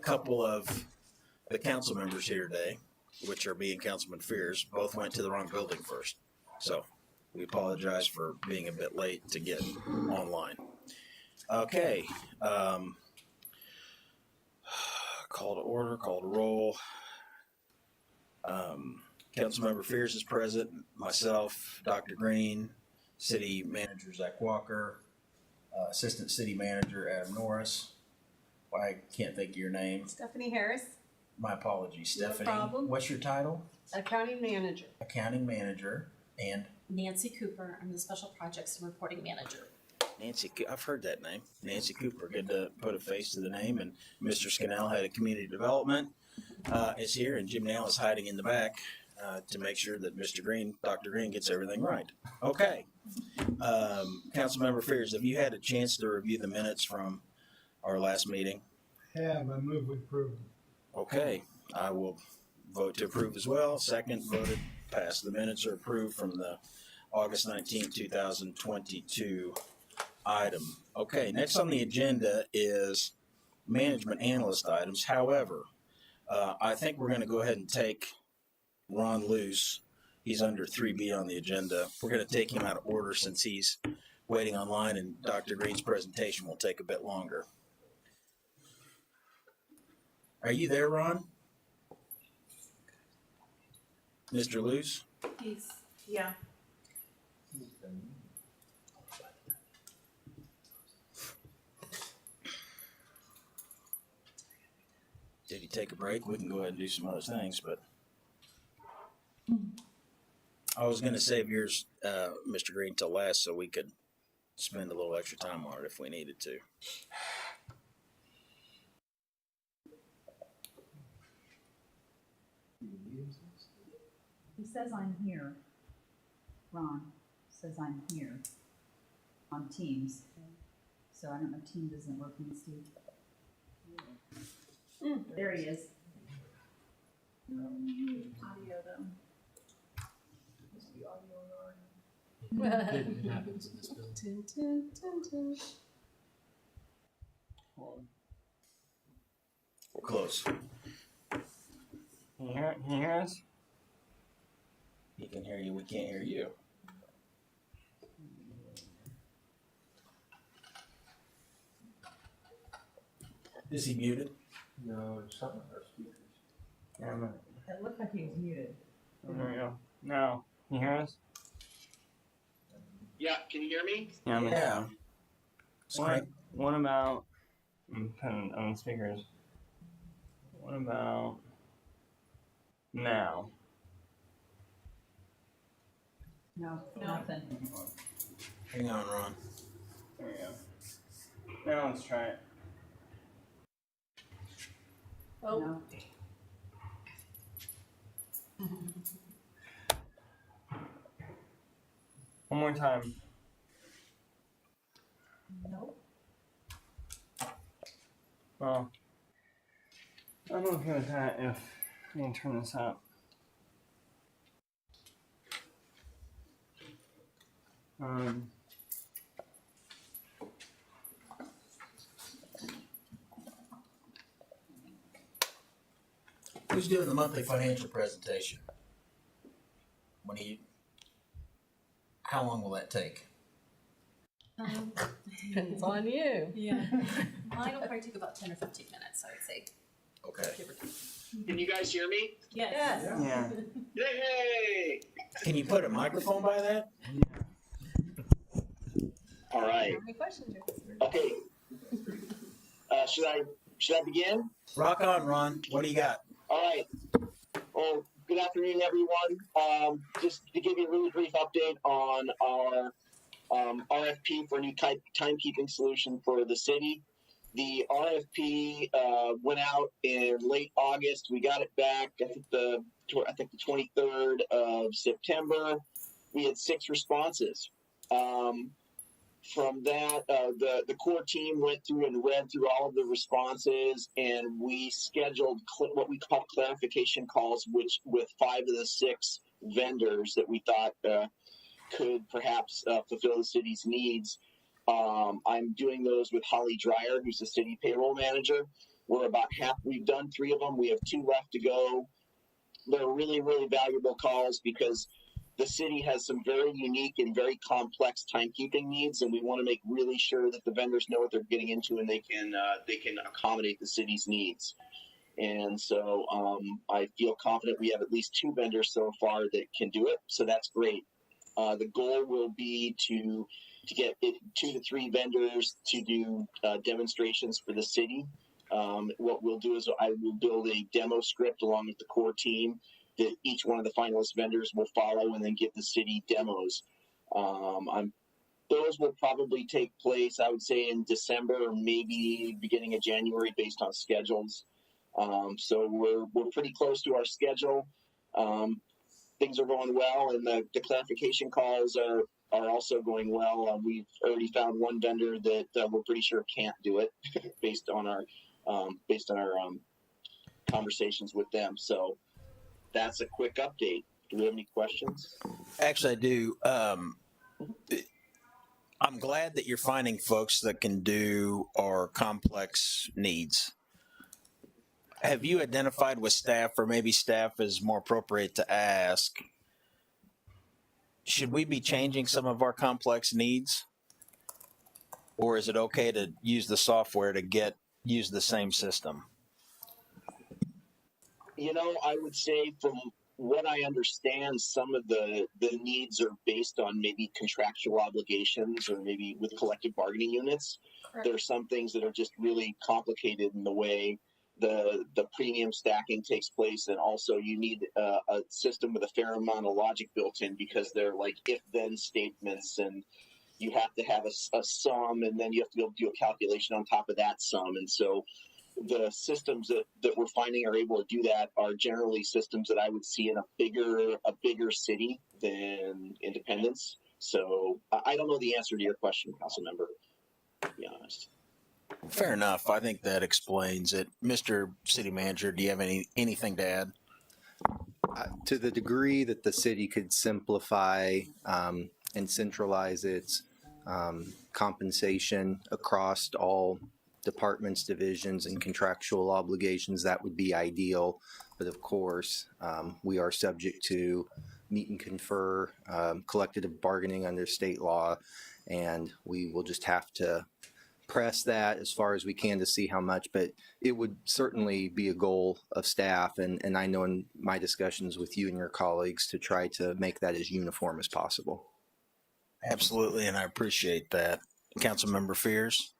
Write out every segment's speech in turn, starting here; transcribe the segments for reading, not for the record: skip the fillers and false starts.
couple of the council members here today, which are being Councilman Fears, both went to the wrong building first. So we apologize for being a bit late to get online. Okay. Call to order, call to roll. Councilmember Fears is present, myself, Dr. Green, City Manager Zach Walker, Assistant City Manager Adam Norris. I can't think of your name. Stephanie Harris. My apologies, Stephanie. No problem. What's your title? Accounting Manager. Accounting Manager. And? Nancy Cooper. I'm the Special Projects and Reporting Manager. Nancy, I've heard that name. Nancy Cooper. Good to put a face to the name. And Mr. Scannell, head of community development, is here, and Jim Nail is hiding in the back to make sure that Mr. Green, Dr. Green, gets everything right. Okay. Councilmember Fears, have you had a chance to review the minutes from our last meeting? I move we approve. Okay. I will vote to approve as well. Second, voted, passed. The minutes are approved from the August 19th, 2022 item. Okay, next on the agenda is management analyst items. However, I think we're going to go ahead and take Ron loose. He's under 3B on the agenda. We're going to take him out of order since he's waiting online, and Dr. Green's presentation will take a bit longer. Are you there, Ron? Mr. Luce? Yeah. Did he take a break? We can go ahead and do some other things, but I was going to save yours, Mr. Green, till last so we could spend a little extra time on it if we needed to. He says I'm here. Ron says I'm here on Teams. So I don't know if Teams isn't working, Steve. There he is. Audio though. Must be audio already. It happens in this building. We're close. Can you hear us? He can hear you. We can't hear you. Is he muted? No, it's something with our speakers. Yeah, It looked like he was muted. there we go. Now, can you hear us? Yeah, can you hear me? Yeah. What about, I'm putting on speakers. What about now? No, nothing. Hang on, Ron. There we go. Now let's try it. Oh. No. One more time. Nope. Well, I'm okay with that if we can turn this up. Who's doing the monthly financial presentation? How long will that take? Depends on you. Yeah. Well, it'll probably take about 10 or 15 minutes, I would say. Okay. Give or take. Can you guys hear me? Yes. Yeah. Yay! Can you put a microphone by that? All right. How many questions are there? Okay. Should I begin? Rock on, Ron. What do you got? All right. Well, good afternoon, everyone. Just to give you a really brief update on our RFP for a new timekeeping solution for the city. The RFP went out in late August. We got it back. I think the 23rd of September. We had 6 responses. From that, the core team went through and read through all of the responses, and we scheduled what we call clarification calls, which with 5 of the 6 vendors that we thought could perhaps fulfill the city's needs. I'm doing those with Holly Dreyer, who's the city payroll manager. We're about half. We've done 3 of them. We have 2 left to go. They're really, really valuable calls because the city has some very unique and very complex timekeeping needs, and we want to make really sure that the vendors know what they're getting into and they can accommodate the city's needs. And so I feel confident we have at least 2 vendors so far that can do it. So that's great. The goal will be to get 2 to 3 vendors to do demonstrations for the city. What we'll do is I will build a demo script along with the core team that each one of the finalist vendors will follow and then give the city demos. Those will probably take place, I would say, in December or maybe beginning of January based on schedules. So we're pretty close to our schedule. Things are going well, and the clarification calls are also going well. We've already found one vendor that we're pretty sure can't do it based on our conversations with them. So that's a quick update. Do we have any questions? Actually, I do. I'm glad that you're finding folks that can do our complex needs. Have you identified with staff, or maybe staff is more appropriate to ask, should we be changing some of our complex needs? Or is it okay to use the software to use the same system? I would say from what I understand, some of the needs are based on maybe contractual obligations or maybe with collective bargaining units. Correct. There are some things that are just really complicated in the way the premium stacking takes place, and also you need a system with a fair amount of logic built in because they're like if-then statements, and you have to have a sum, and then you have to be able to do a calculation on top of that sum. And so the systems that we're finding are able to do that are generally systems that I would see in a bigger city than Independence. So I don't know the answer to your question, council member, to be honest. Fair enough. I think that explains it. Mr. City Manager, do you have anything to add? To the degree that the city could simplify and centralize its compensation across all departments, divisions, and contractual obligations, that would be ideal. But of course, we are subject to meet and confer collective bargaining under state law, and we will just have to press that as far as we can to see how much, but it would certainly be a goal of staff, and I know in my discussions with you and your colleagues to try to make that as uniform as possible. Absolutely, and I appreciate that. Councilmember Fears?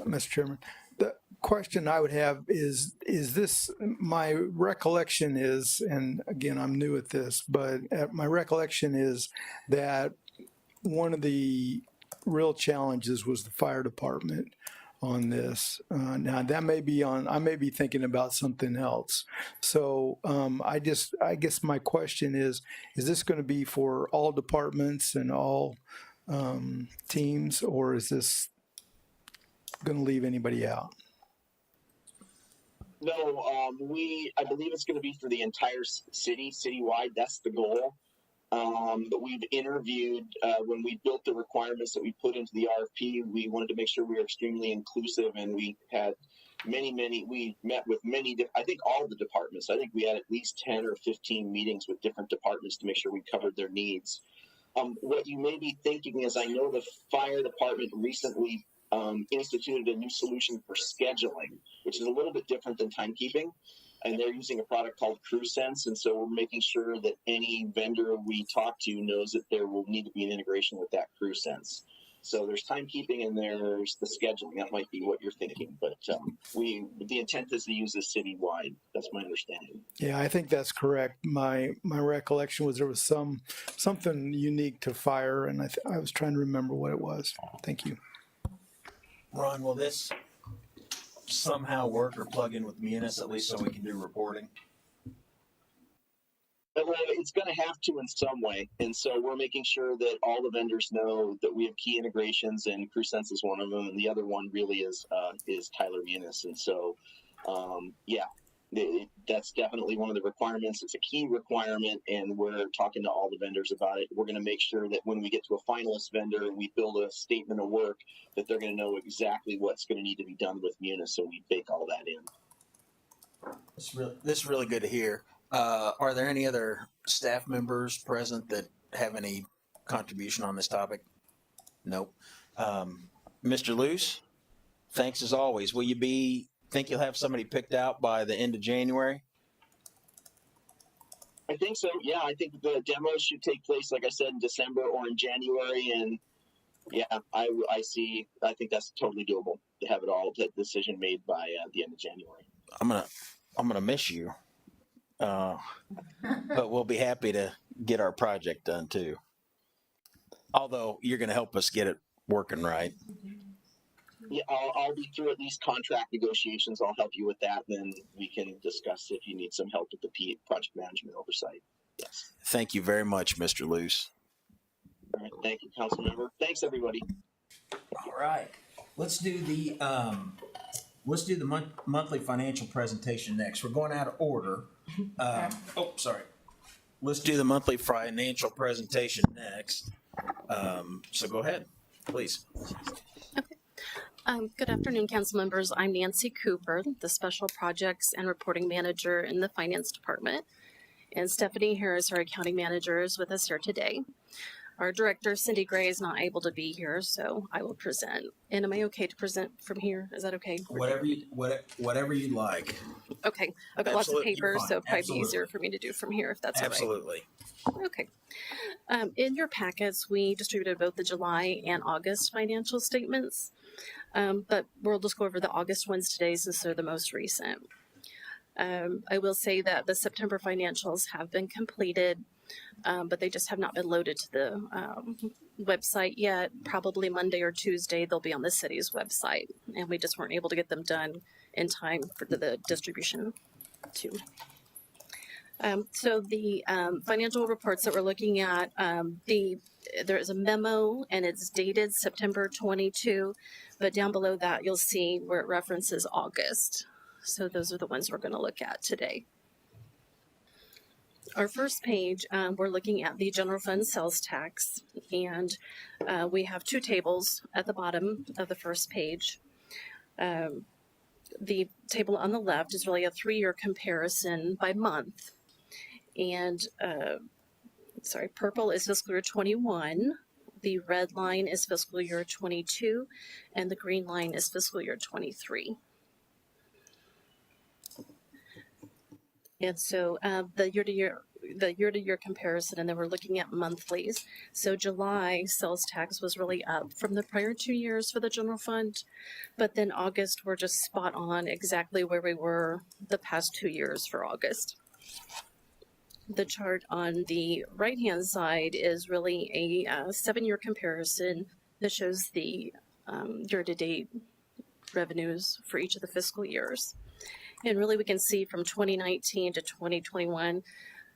Mr. Chairman, the question I would have is this, my recollection is, and again, I'm new at this, but my recollection is that one of the real challenges was the fire department on this. Now that may be I may be thinking about something else. So I guess my question is this going to be for all departments and all teams, or is this going to leave anybody out? No, I believe it's going to be for the entire citywide. That's the goal. But we've interviewed, when we built the requirements that we put into the RFP, we wanted to make sure we were extremely inclusive, and we had we met with I think all the departments. I think we had at least 10 or 15 meetings with different departments to make sure we covered their needs. What you may be thinking is, I know the fire department recently instituted a new solution for scheduling, which is a little bit different than timekeeping. And they're using a product called CrewSense, and so we're making sure that any vendor we talk to knows that there will need to be an integration with that CrewSense. So there's timekeeping and there's the scheduling. That might be what you're thinking, but the intent is to use this citywide. That's my understanding. Yeah, I think that's correct. My recollection was there was something unique to fire, and I was trying to remember what it was. Thank you. Ron, will this somehow work or plug in with Munis, at least so we can do reporting? Well, it's going to have to in some way, and so we're making sure that all the vendors know that we have key integrations, and CrewSense is one of them, and the other one really is Tyler Munis. And so, yeah, That's definitely one of the requirements. It's a key requirement, and we're talking to all the vendors about it. We're going to make sure that when we get to a finalist vendor, we build a statement of work that they're going to know exactly what's going to need to be done with Munis, so we bake all that in. This is really good to hear. Are there any other staff members present that have any contribution on this topic? Nope. Mr. Luce, thanks as always. Think you'll have somebody picked out by the end of January? I think so. Yeah, I think the demos should take place, like I said, in December or in January. And yeah, I think that's totally doable to have that decision made by the end of January. I'm gonna miss you, but we'll be happy to get our project done too. Although you're gonna help us get it working right. Yeah, I'll be through at least contract negotiations. I'll help you with that. Then we can discuss if you need some help with the project management oversight. Yes. Thank you very much, Mr. Luce. All right. Thank you, council member. Thanks, everybody. All right. Let's do the monthly financial presentation next. We're going out of order. Sorry. Let's do the monthly financial presentation next. So go ahead, please. Good afternoon, council members. I'm Nancy Cooper, the Special Projects and Reporting Manager in the Finance Department. And Stephanie Harris, our Accounting Manager, is with us here today. Our Director, Cindy Gray, is not able to be here, so I will present. And am I okay to present from here? Is that okay? Whatever you'd like. Okay. I've got lots of Absolutely, papers, you're fine. so probably Absolutely. easier for me to do from here if that's all right. Absolutely. Okay. In your packets, we distributed both the July and August financial statements, but we'll just go over the August ones today since they're the most recent. I will say that the September financials have been completed, but they just have not been loaded to the website yet. Probably Monday or Tuesday, they'll be on the city's website, and we just weren't able to get them done in time for the distribution too. So the financial reports that we're looking at, there is a memo and it's dated September 22, but down below that you'll see where it references August. So those are the ones we're going to look at today. Our first page, we're looking at the general fund sales tax, and we have two tables at the bottom of the first page. The table on the left is really a 3-year comparison by month. And, purple is fiscal year 21, the red line is fiscal year 22, and the green line is fiscal year 23. And so the year-to-year comparison, and then we're looking at monthlies. So July sales tax was really up from the prior 2 years for the general fund, but then August we're just spot on exactly where we were the past 2 years for August. The chart on the right-hand side is really a 7-year comparison that shows the year-to-date revenues for each of the fiscal years. And really we can see from 2019 to 2021,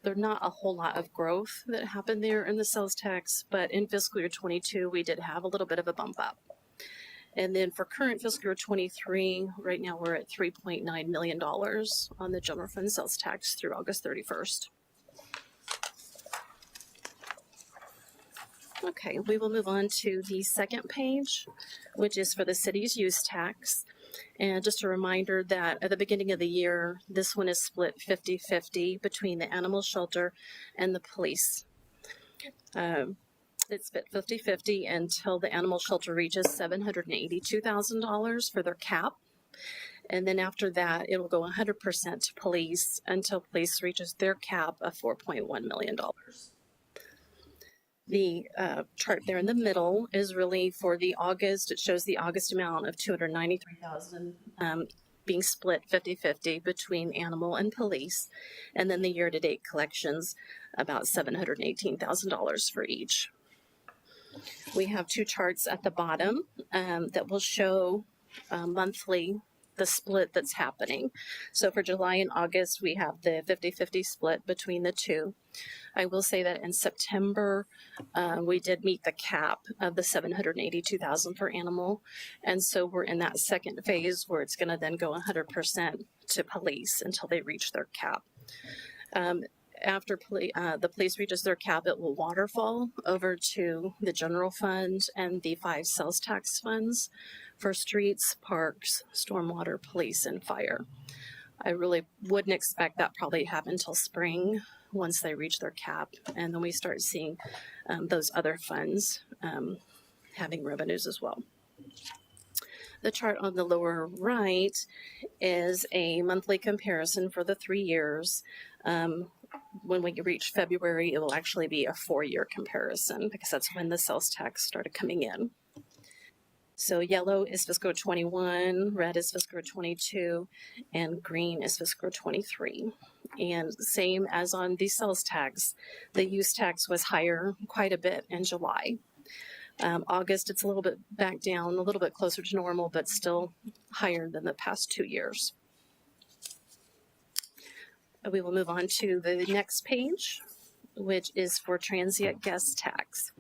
there's not a whole lot of growth that happened there in the sales tax, but in fiscal year 22, we did have a little bit of a bump up. And then for current fiscal year 23, right now we're at $3.9 million on the general fund sales tax through August 31st. Okay, we will move on to the second page, which is for the city's use tax. And just a reminder that at the beginning of the year, this one is split 50-50 between the animal shelter and the police. It's split 50-50 until the animal shelter reaches $782,000 for their cap. And then after that, it will go 100% to police until police reaches their cap of $4.1 million. The chart there in the middle is really for the August. It shows the August amount of $293,000 being split 50-50 between animal and police. And then the year-to-date collections, about $718,000 for each. We have two charts at the bottom that will show monthly the split that's happening. So for July and August, we have the 50-50 split between the two. I will say that in September, we did meet the cap of the $782,000 for animal. And so we're in that second phase where it's going to then go 100% to police until they reach their cap. After the police reaches their cap, it will waterfall over to the general fund and the 5 sales tax funds for streets, parks, stormwater, police, and fire. I really wouldn't expect that probably happen until spring once they reach their cap, and then we start seeing those other funds having revenues as well. The chart on the lower right is a monthly comparison for the 3 years. When we reach February, it will actually be a 4-year comparison because that's when the sales tax started coming in. So yellow is fiscal 21, red is fiscal 22, and green is fiscal 23. And same as on the sales tax, the use tax was higher quite a bit in July. August, it's a little bit back down, a little bit closer to normal, but still higher than the past 2 years. We will move on to the next page, which is for transient guest tax.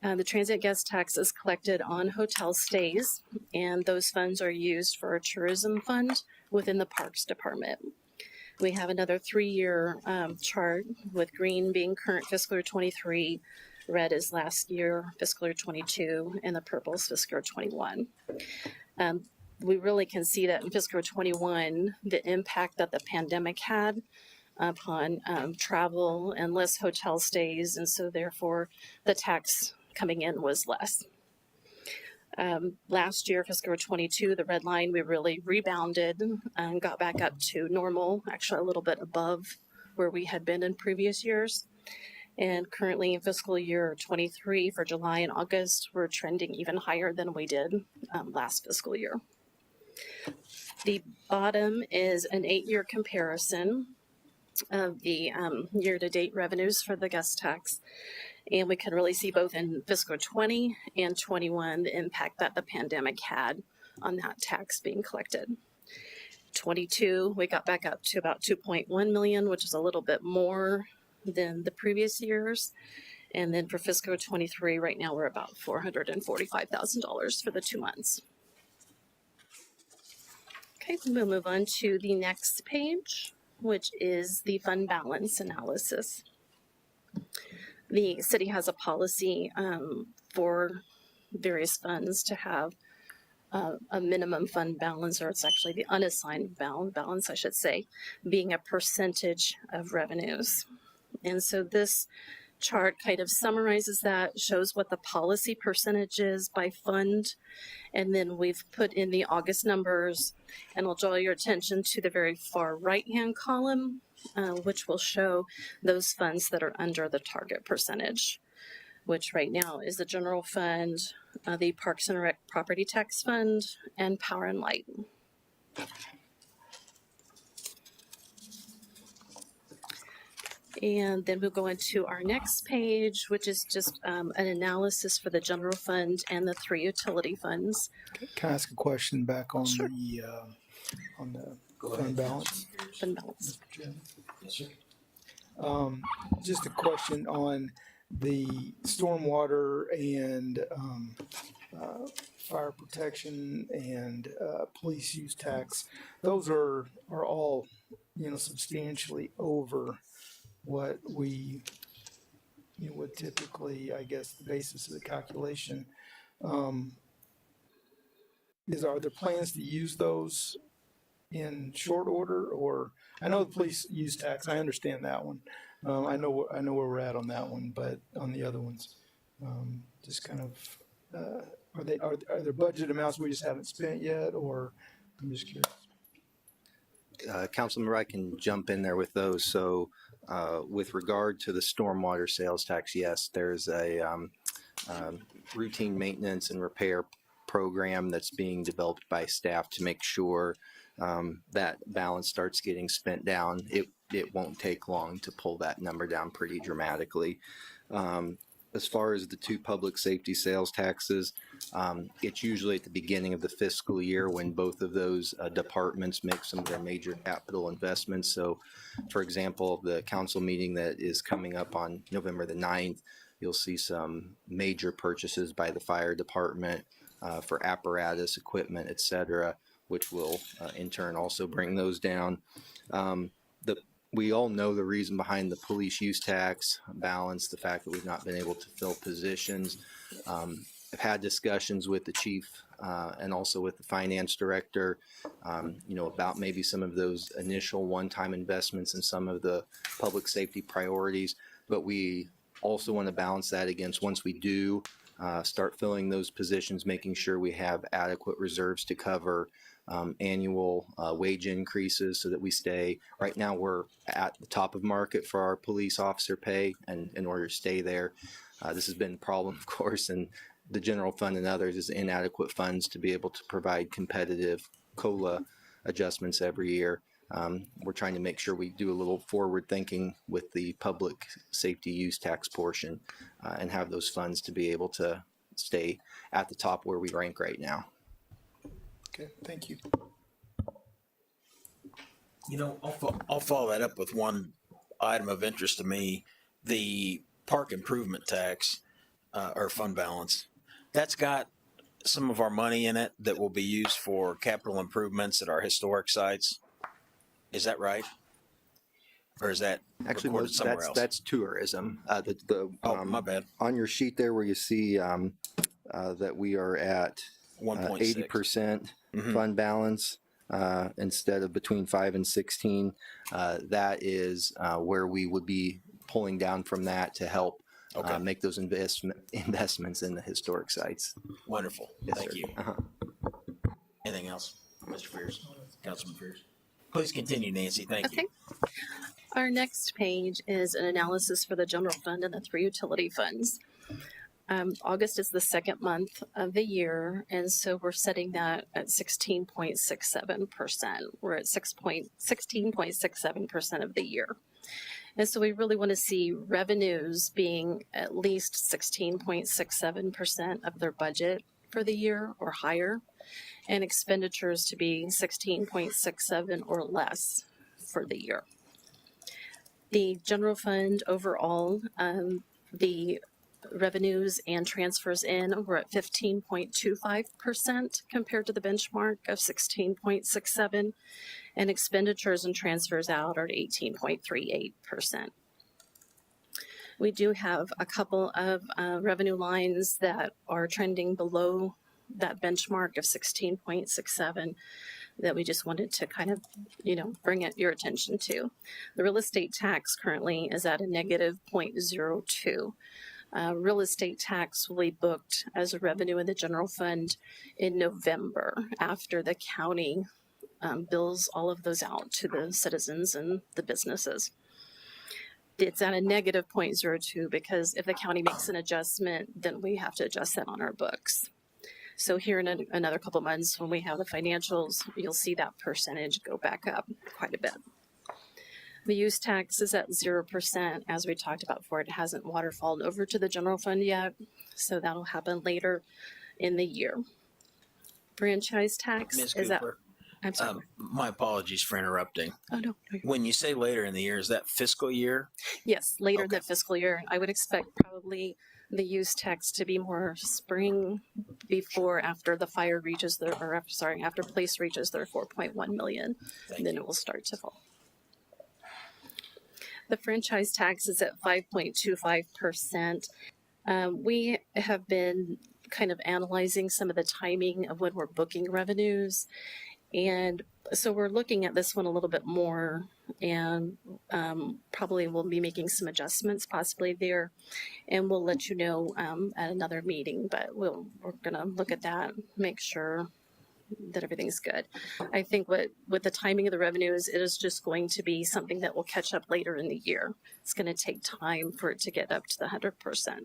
The transient guest tax is collected on hotel stays, and those funds are used for a tourism fund within the Parks Department. We have another 3-year chart with green being current fiscal year 23, red is last year fiscal year 22, and the purple is fiscal year 21. We really can see that in fiscal year 21, the impact that the pandemic had upon travel and less hotel stays, and so therefore the tax coming in was less. Last year, fiscal year 22, the red line, we really rebounded and got back up to normal, actually a little bit above where we had been in previous years. And currently in fiscal year 23 for July and August, we're trending even higher than we did last fiscal year. The bottom is an 8-year comparison of the year-to-date revenues for the guest tax. And we can really see both in fiscal 20 and 21 the impact that the pandemic had on that tax being collected. 22, we got back up to about 2.1 million, which is a little bit more than the previous years. And then for fiscal 23, right now we're about $445,000 for the 2 months. Okay, we'll move on to the next page, which is the fund balance analysis. The city has a policy for various funds to have a minimum fund balance, or it's actually the unassigned balance, I should say, being a percentage of revenues. And so this chart kind of summarizes that, shows what the policy percentage is by fund, and then we've put in the August numbers, and I'll draw your attention to the very far right-hand column, which will show those funds that are under the target percentage, which right now is the general fund, the Parks and Rec property tax fund, and power and light. And then we'll go into our next page, which is just an analysis for the general fund and the 3 utility funds. Can I ask a question back on Sure. the fund balance? Fund balance. Mr. Chairman? Yes, sir. Just a question on the stormwater and fire protection and police use tax. Those are all, substantially over what we would typically, I guess, the basis of the calculation. Are there plans to use those in short order, or I know the police use tax, I understand that one. I know where we're at on that one, but on the other ones, just kind of, are there budget amounts we just haven't spent yet, or I'm just curious. Councilmember, I can jump in there with those. So with regard to the stormwater sales tax, yes, there's a routine maintenance and repair program that's being developed by staff to make sure that balance starts getting spent down. It won't take long to pull that number down pretty dramatically. As far as the 2 public safety sales taxes, it's usually at the beginning of the fiscal year when both of those departments make some of their major capital investments. So, for example, the council meeting that is coming up on November the 9th, you'll see some major purchases by the fire department for apparatus, equipment, etc. which will in turn also bring those down. We all know the reason behind the police use tax balance, the fact that we've not been able to fill positions. I've had discussions with the chief and also with the finance director, about maybe some of those initial one-time investments in some of the public safety priorities. But we also want to balance that against, once we do start filling those positions, making sure we have adequate reserves to cover annual wage increases, so that we stay. Right now we're at the top of market for our police officer pay, and in order to stay there, this has been a problem, of course, and the general fund and others is inadequate funds to be able to provide competitive COLA adjustments every year. We're trying to make sure we do a little forward thinking with the public safety use tax portion and have those funds to be able to stay at the top where we rank right now. Okay, thank you. I'll follow that up with one item of interest to me. The park improvement tax or fund balance, that's got some of our money in it that will be used for capital improvements at our historic sites. Is that right? Or is that Actually, recorded somewhere else? that's tourism. My bad. On your sheet there, where you see that we are at 1.6. 80% fund balance instead of between 5 and 16, that is where we would be pulling down from that to help make those investments in the historic sites. Wonderful. Yes, Thank sir. you. Anything else, Mr. Fears? Councilman Fears? Please continue, Nancy. Thank you. Okay. Our next page is an analysis for the general fund and the 3 utility funds. August is the second month of the year, and so we're setting that at 16.67%. We're at 16.67% of the year. And so we really want to see revenues being at least 16.67% of their budget for the year or higher, and expenditures to be 16.67 or less for the year. The general fund overall, the revenues and transfers in were at 15.25% compared to the benchmark of 16.67, and expenditures and transfers out are at 18.38%. We do have a couple of revenue lines that are trending below that benchmark of 16.67 that we just wanted to kind of, bring your attention to. The real estate tax currently is at a negative 0.02. Real estate tax will be booked as a revenue in the general fund in November after the county bills all of those out to the citizens and the businesses. It's at a negative 0.02 because if the county makes an adjustment, then we have to adjust that on our books. So here in another couple months, when we have the financials, you'll see that percentage go back up quite a bit. The use tax is at 0%. As we talked about before, it hasn't waterfalled over to the general fund yet, so that'll happen later in the year. Franchise tax Ms. is at... Cooper, I'm sorry. my apologies for interrupting. Oh, no. When you say later in the year, is that fiscal year? Yes, later in Okay. the fiscal year. I would expect probably the use tax to be more spring after the fire reaches after police reaches their 4.1 million. Thank Then you. it will start to fall. The franchise tax is at 5.25%. We have been kind of analyzing some of the timing of when we're booking revenues. And so we're looking at this one a little bit more, and probably we'll be making some adjustments possibly there, and we'll let you know at another meeting, but we're going to look at that, make sure that everything's good. I think with the timing of the revenues, it is just going to be something that will catch up later in the year. It's going to take time for it to get up to the 100%.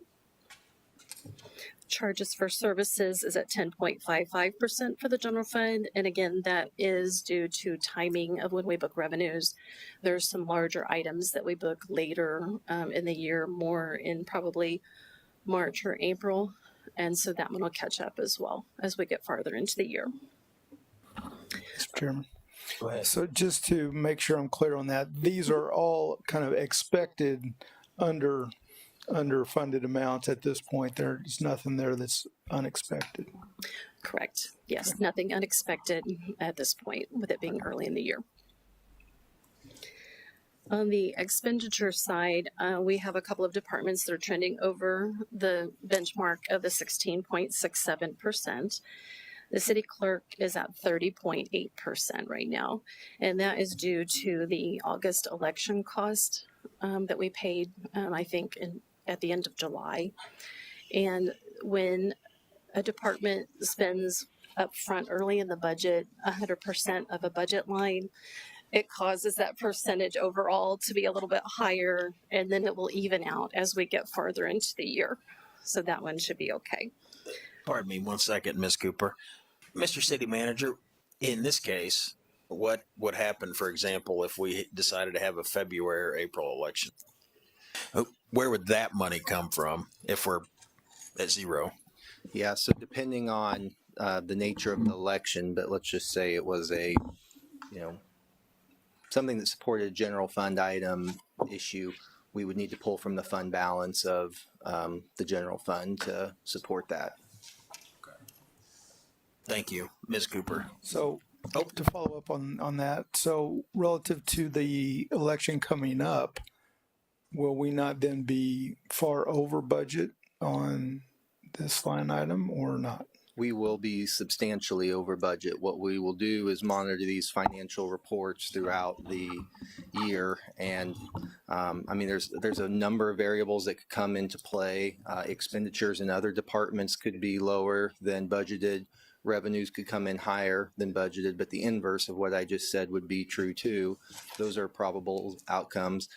Charges for services is at 10.55% for the general fund. And again, that is due to timing of when we book revenues. There's some larger items that we book later in the year, more in probably March or April. And so that one will catch up as well as we get farther into the year. Mr. Chairman. Go ahead. So just to make sure I'm clear on that, these are all kind of expected underfunded amounts at this point. There's nothing there that's unexpected. Correct. Yes, nothing unexpected at this point with it being early in the year. On the expenditure side, we have a couple of departments that are trending over the benchmark of the 16.67%. The city clerk is at 30.8% right now, and that is due to the August election cost that we paid, I think, at the end of July. And when a department spends upfront early in the budget 100% of a budget line, it causes that percentage overall to be a little bit higher, and then it will even out as we get farther into the year. So that one should be okay. Pardon me 1 second, Ms. Cooper. Mr. City Manager, in this case, what would happen, for example, if we decided to have a February or April election? Where would that money come from if we're at zero? Yeah, so depending on the nature of the election, but let's just say it was a, something that supported a general fund item issue, we would need to pull from the fund balance of the general fund to support that. Thank you, Ms. Cooper. So to follow up on that, so relative to the election coming up, will we not then be far over budget on this line item or not? We will be substantially over budget. What we will do is monitor these financial reports throughout the year. And there's a number of variables that could come into play. Expenditures in other departments could be lower than budgeted. Revenues could come in higher than budgeted, but the inverse of what I just said would be true too. Those are probable outcomes,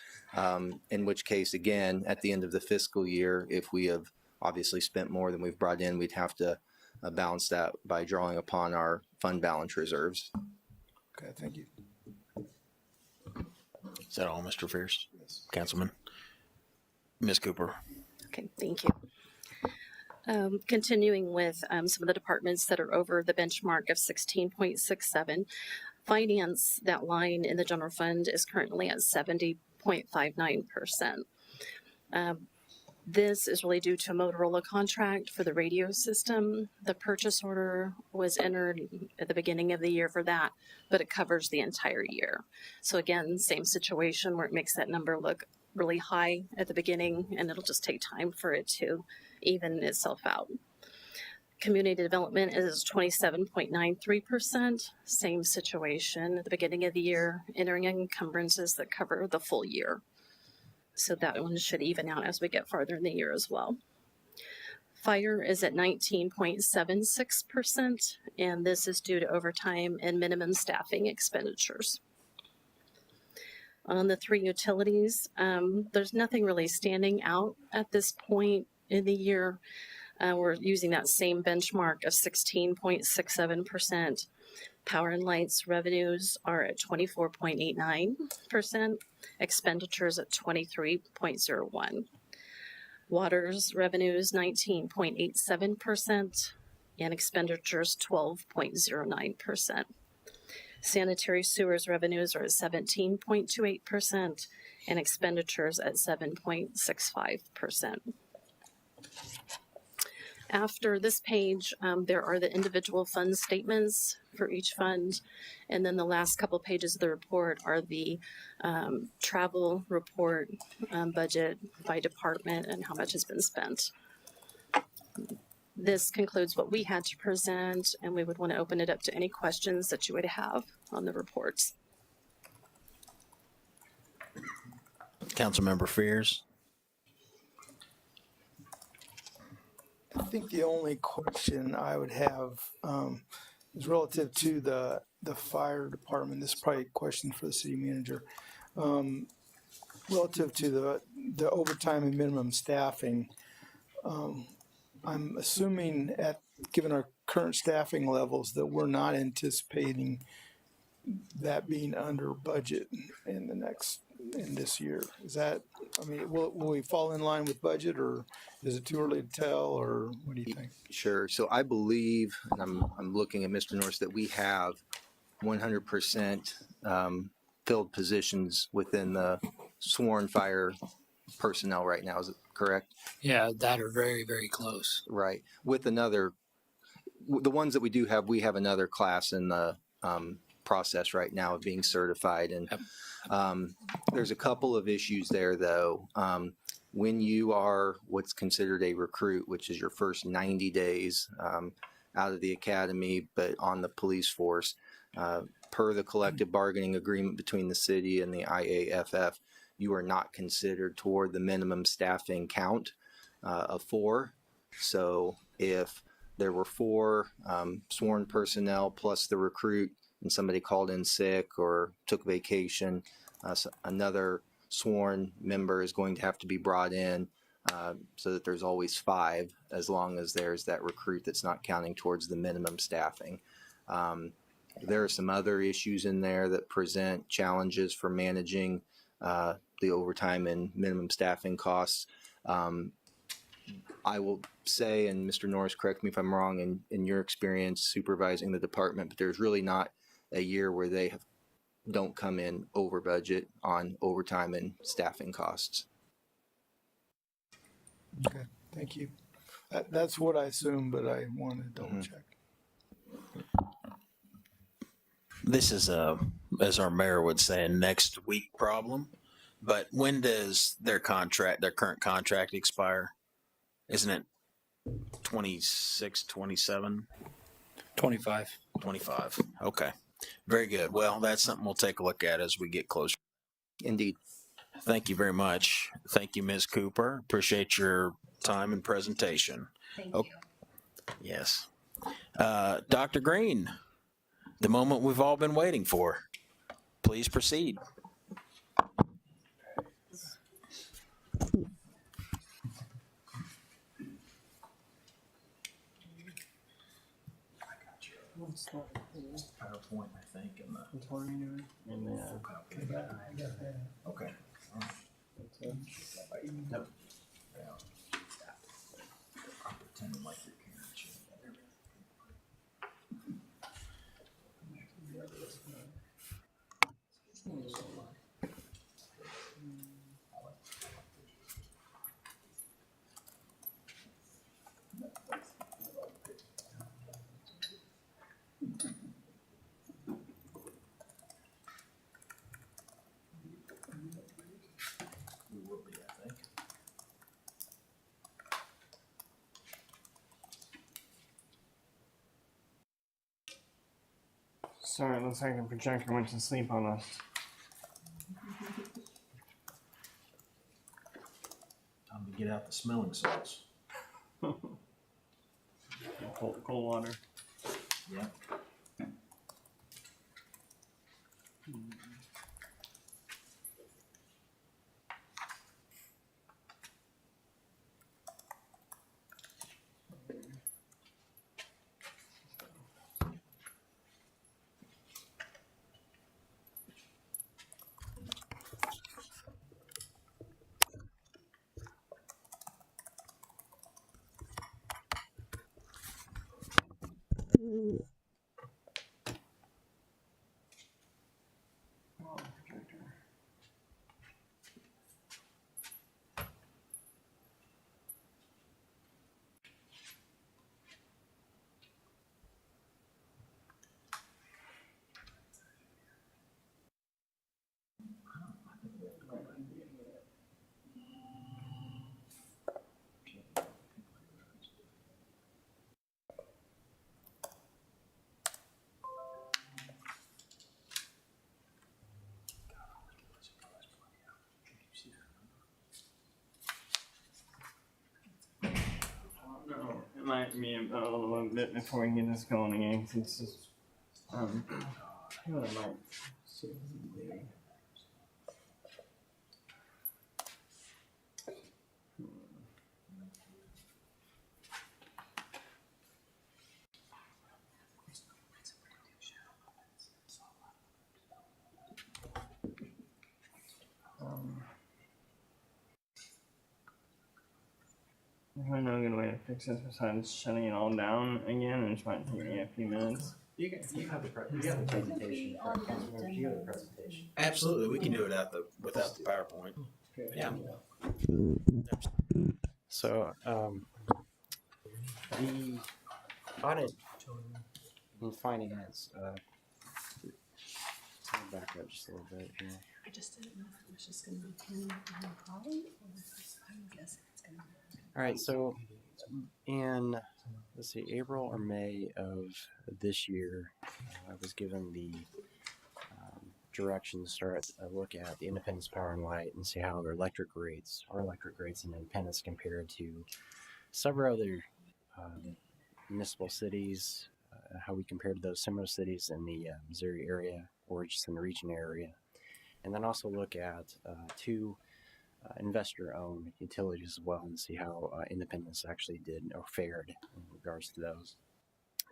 in which case, again, at the end of the fiscal year, if we have obviously spent more than we've brought in, we'd have to balance that by drawing upon our fund balance reserves. Okay, thank you. Is that all, Mr. Fierce? Yes. Councilman? Ms. Cooper? Okay, thank you. Continuing with some of the departments that are over the benchmark of 16.67, finance, that line in the general fund is currently at 70.59%. This is really due to a Motorola contract for the radio system. The purchase order was entered at the beginning of the year for that, but it covers the entire year. So again, same situation where it makes that number look really high at the beginning, and it'll just take time for it to even itself out. Community development is 27.93%. Same situation at the beginning of the year, entering encumbrances that cover the full year. So that one should even out as we get farther in the year as well. Fire is at 19.76%, and this is due to overtime and minimum staffing expenditures. On the three utilities, there's nothing really standing out at this point in the year. We're using that same benchmark of 16.67%. Power and lights revenues are at 24.89%, expenditures at 23.01%. Water's revenues 19.87%, and expenditures 12.09%. Sanitary sewers revenues are at 17.28%, and expenditures at 7.65%. After this page, there are the individual fund statements for each fund, and then the last couple pages of the report are the travel report, budget by department, and how much has been spent. This concludes what we had to present, and we would want to open it up to any questions that you would have on the reports. Councilmember Fears? I think the only question I would have is relative to the fire department. This is probably a question for the city manager. Relative to the overtime and minimum staffing, I'm assuming given our current staffing levels that we're not anticipating that being under budget in this year. Is that, will we fall in line with budget, or is it too early to tell, or what do you think? Sure. So I believe, and I'm looking at Mr. Norris, that we have 100% filled positions within the sworn fire personnel right now. Is it correct? Yeah, that are very, very close. Right. With another the ones that we do have, we have another class in the process right now of being certified. And there's a couple of issues there, though. When you are what's considered a recruit, which is your first 90 days out of the academy, but on the police force, per the collective bargaining agreement between the city and the IAFF, you are not considered toward the minimum staffing count of 4. So if there were 4 sworn personnel plus the recruit, and somebody called in sick or took vacation, so another sworn member is going to have to be brought in so that there's always 5, as long as there's that recruit that's not counting towards the minimum staffing. There are some other issues in there that present challenges for managing the overtime and minimum staffing costs. I will say, and Mr. Norris, correct me if I'm wrong, in your experience supervising the department, but there's really not a year where they don't come in over budget on overtime and staffing costs. Okay, thank you. That's what I assumed, but I want to double check. This is as our mayor would say, a next week problem. But when does their current contract expire? Isn't it 26, 27? 25. 25. Okay. Very good. Well, that's something we'll take a look at as we get closer. Indeed. Thank you very much. Thank you, Ms. Cooper. Appreciate your time and presentation. Thank you. Yes. Dr. Green, the moment we've all been waiting for. Please proceed. PowerPoint, I think, and the okay. Nope. I'm pretending like you're carrying. We will be, I think. Sorry, it looks like the projector went to sleep on us. Time to get out the smelling salts. Cold water. Yep. No, it might be a little bit before we get this going again, since it's just, I might see what we can do. There's no good way to fix this besides shutting it all down again, and it might take me a few minutes. You have the presentation. You have the presentation. Absolutely. We can do it without the PowerPoint. Yeah. So, the audit in finance, let me back up just a little bit here. I just didn't know if it was just gonna be Penny and Holly, or if I'm guessing it's gonna be. All right, so in, let's see, April or May of this year, I was given the direction to start a look at the Independence Power and Light and see how our electric rates in Independence compared to several other municipal cities, how we compare to those similar cities in the Missouri area or just in the region area. And then also look at two investor-owned utilities as well and see how Independence actually did or fared in regards to those.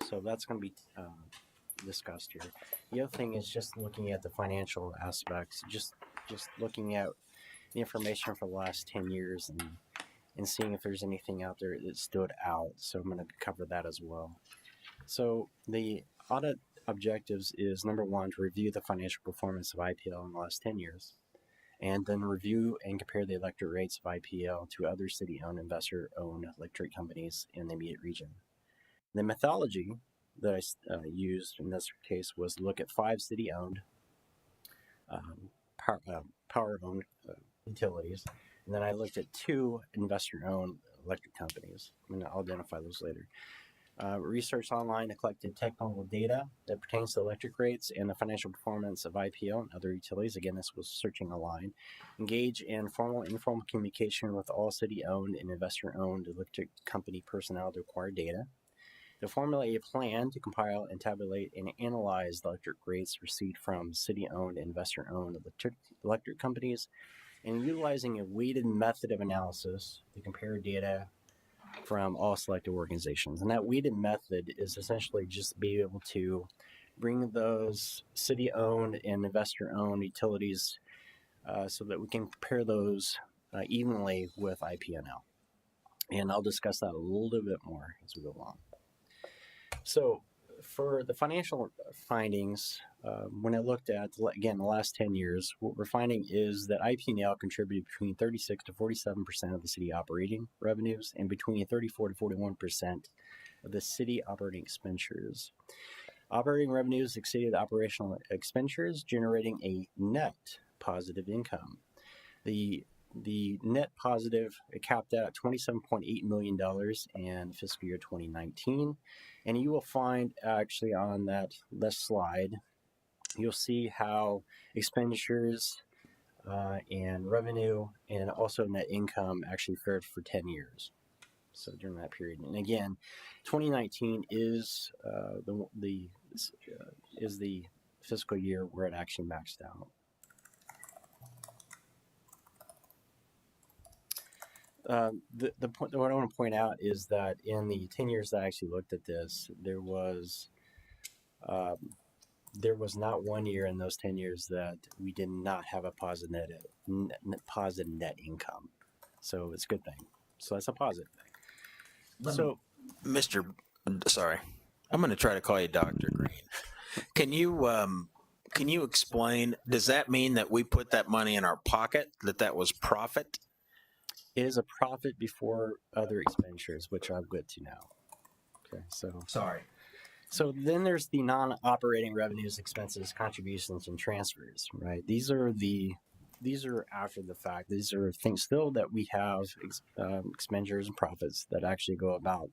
So that's going to be discussed here. The other thing is just looking at the financial aspects, just looking at the information for the last 10 years and seeing if there's anything out there that stood out. So I'm going to cover that as well. So the audit objectives is number one, to review the financial performance of IPL in the last 10 years, and then review and compare the electric rates of IPL to other city-owned, investor-owned electric companies in the immediate region. The methodology that I used in this case was look at 5 city-owned, power-owned utilities, and then I looked at 2 investor-owned electric companies. I'm going to identify those later. Research online and collected technical data that pertains to electric rates and the financial performance of IPL and other utilities. Again, this was searching online. Engage in formal and informal communication with all city-owned and investor-owned electric company personnel to acquire data. To formulate a plan to compile and tabulate and analyze the electric rates received from city-owned and investor-owned electric companies, and utilizing a weighted method of analysis to compare data from all selected organizations. And that weighted method is essentially just be able to bring those city-owned and investor-owned utilities so that we can compare those evenly with IPNL. And I'll discuss that a little bit more as we go along. So for the financial findings, when I looked at, again, the last 10 years, what we're finding is that IPNL contributed between 36 to 47% of the city operating revenues and between 34 to 41% of the city operating expenditures. Operating revenues exceeded operational expenditures, generating a net positive income. The net positive capped out at $27.8 million in fiscal year 2019. And you will find actually on that slide, you'll see how expenditures and revenue and also net income actually fared for 10 years. So during that period. And again, 2019 is the fiscal year where it actually maxed out. The point, what I want to point out is that in the 10 years that I actually looked at this, there was not one year in those 10 years that we did not have a positive net income. So it's a good thing. So that's a positive thing. So, Sorry, I'm going to try to call you Dr. Green. Can you explain, does that mean that we put that money in our pocket, that was profit? It is a profit before other expenditures, which I'll get to now. Okay, so Sorry. So then there's the non-operating revenues, expenses, contributions, and transfers, right? These are after the fact. These are things still that we have expenditures and profits that actually go about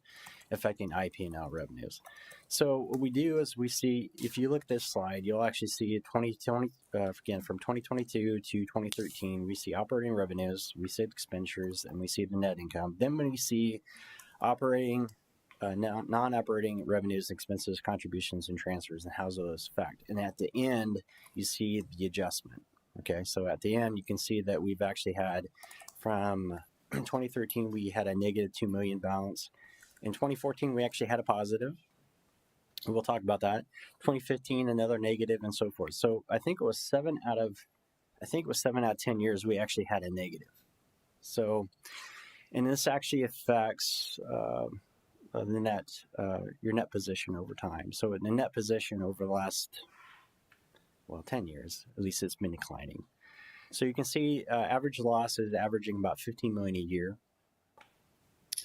affecting IP&L revenues. So what we do is we see, if you look at this slide, you'll actually see again, from 2022 to 2013, we see operating revenues, we see expenditures, and we see the net income. Then when we see operating non-operating revenues, expenses, contributions, and transfers, and how those affect. And at the end, you see the adjustment. Okay, so at the end, you can see that we've actually had, from 2013, we had a negative $2 million balance. In 2014, we actually had a positive. We'll talk about that. 2015, another negative, and so forth. So I think it was 7 out of 10 years we actually had a negative. So, and this actually affects your net position over time. So the net position over the last 10 years, at least it's been declining. So you can see average loss is averaging about $15 million a year.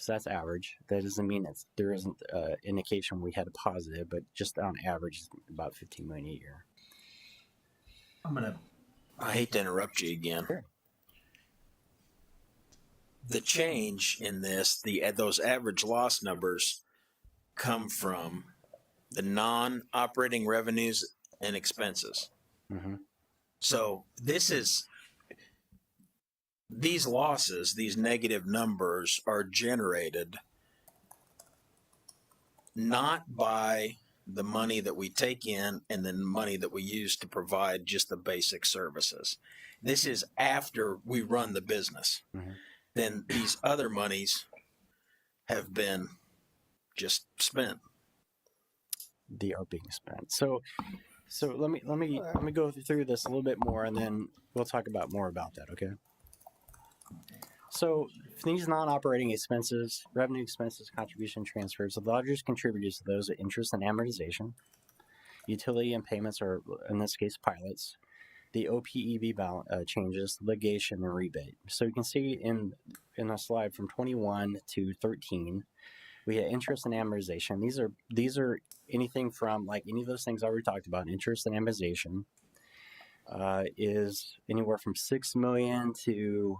So that's average. That doesn't mean there isn't indication we had a positive, but just on average, it's about 15 million a year. I hate to interrupt you again. Sure. The change in this, those average loss numbers come from the non-operating revenues and expenses. Mm-hmm. So these losses, these negative numbers are generated not by the money that we take in and then money that we use to provide just the basic services. This is after we run the business. Mm-hmm. Then these other monies have been just spent. They are being spent. So let me go through this a little bit more, and then we'll talk about more about that. Okay. So these non-operating expenses, revenue expenses, contribution transfers, the largest contributors to those are interest and amortization, utility and payments, or in this case pilots, the OPEB balance changes, litigation, and rebate. So you can see in a slide from 21 to 13, we had interest and amortization. These are anything from like any of those things I already talked about. Interest and amortization is anywhere from 6 million to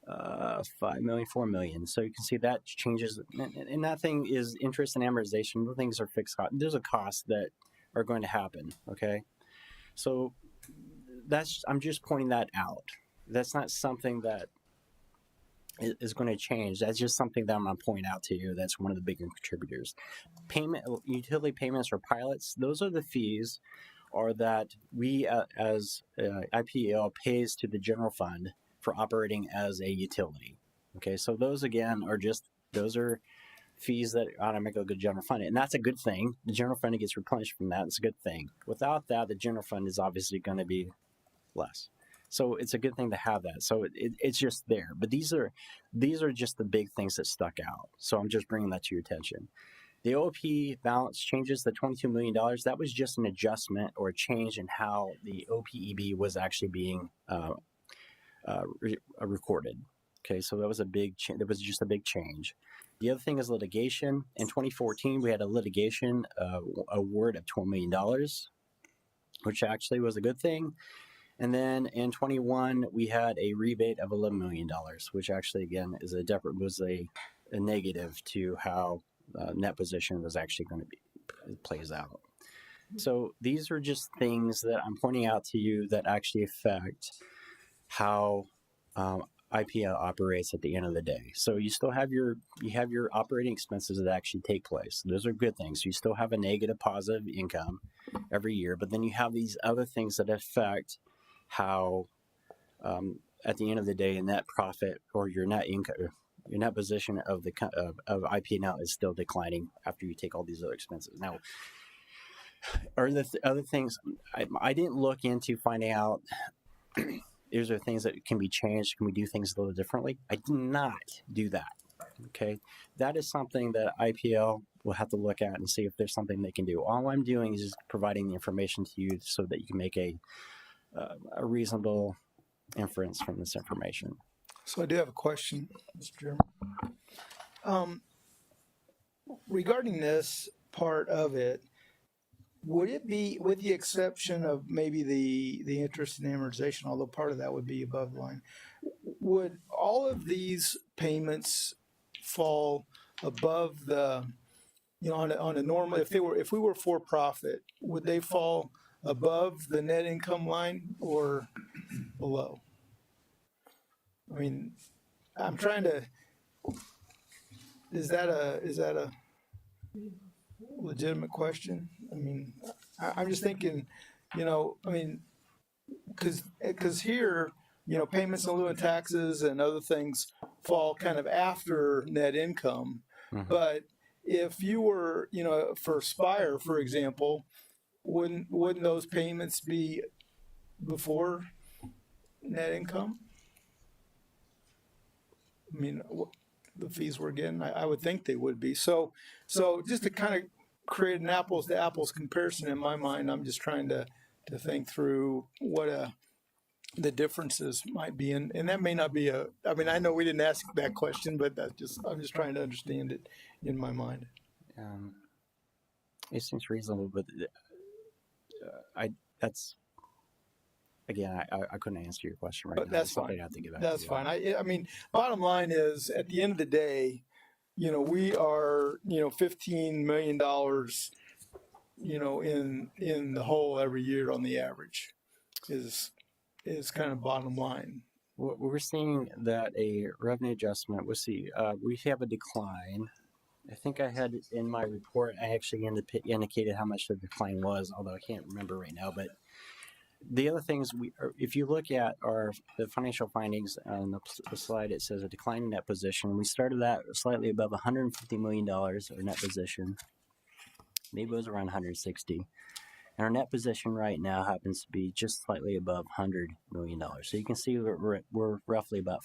5 million, 4 million. So you can see that changes, and that thing is interest and amortization. The things are fixed costs. There's a cost that are going to happen. Okay, so I'm just pointing that out. That's not something that is going to change. That's just something that I'm going to point out to you. That's one of the bigger contributors. Utility payments or pilots. Those are the fees, or that we as IPL pays to the general fund for operating as a utility. Okay, so those again those are fees that automatically go to general fund, and that's a good thing. The general fund gets replenished from that. It's a good thing. Without that, the general fund is obviously going to be less. So it's a good thing to have that. So it's just there. But these are just the big things that stuck out. So I'm just bringing that to your attention. The OP balance changes, the $22 million. That was just an adjustment or a change in how the OPEB was actually being recorded. Okay, so that was that was just a big change. The other thing is litigation. In 2014, we had a litigation award of $12 million, which actually was a good thing. And then in 21, we had a rebate of $11 million, which actually, again, was a negative to how net position was actually going to be plays out. So these are just things that I'm pointing out to you that actually affect how IPL operates at the end of the day. So you still have your operating expenses that actually take place. Those are good things. You still have a negative, positive income every year, but then you have these other things that affect how, at the end of the day, net profit or your net income, your net position of IPL is still declining after you take all these other expenses. Now, are the other things I didn't look into finding out? Is there things that can be changed? Can we do things a little differently? I did not do that. Okay, that is something that IPL will have to look at and see if there's something they can do. All I'm doing is just providing the information to you so that you can make a reasonable inference from this information. So I do have a question, Mr. Chairman. Regarding this part of it, would it be, with the exception of maybe the interest and amortization, although part of that would be above the line, would all of these payments fall above the, on a normal, if we were for profit, would they fall above the net income line or below? I mean, I'm trying to, is that a legitimate question? I mean, I'm just thinking, because here, payments in lieu of taxes and other things fall kind of after net income. Mm-hmm. But if you were, for Spire, for example, wouldn't those payments be before net income? I mean, the fees we're getting, I would think they would be. So just to kind of create an apples to apples comparison in my mind, I'm just trying to think through what a the differences might be, and that may not be I mean, I know we didn't ask that question, but I'm just trying to understand it in my mind. It seems reasonable, but that's again, I couldn't answer your question right But now. that's It's something fine. I have to get back That's to you on. fine. I mean, bottom line is, at the end of the day, we are, $15 million, in the hole every year on the average is kind of bottom line. We're seeing that a revenue adjustment. We'll see. We have a decline. I think I had in my report. I actually indicated how much the decline was, although I can't remember right now. But the other things if you look at the financial findings on the slide, it says a decline in net position. We started that slightly above $150 million of net position. Maybe it was around 160. And our net position right now happens to be just slightly above $100 million. So you can see we're roughly about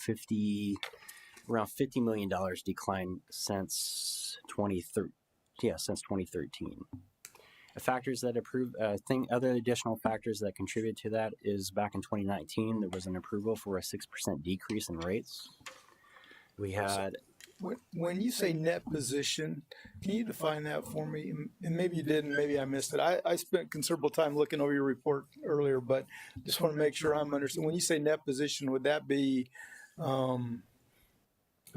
around $50 million decline since 2013. Yeah, since 2013. Factors that other additional factors that contribute to that is back in 2019, there was an approval for a 6% decrease in rates. We had. When you say net position, can you define that for me? And maybe you didn't, maybe I missed it. I spent considerable time looking over your report earlier, but just want to make sure I'm understanding. When you say net position, would that be, I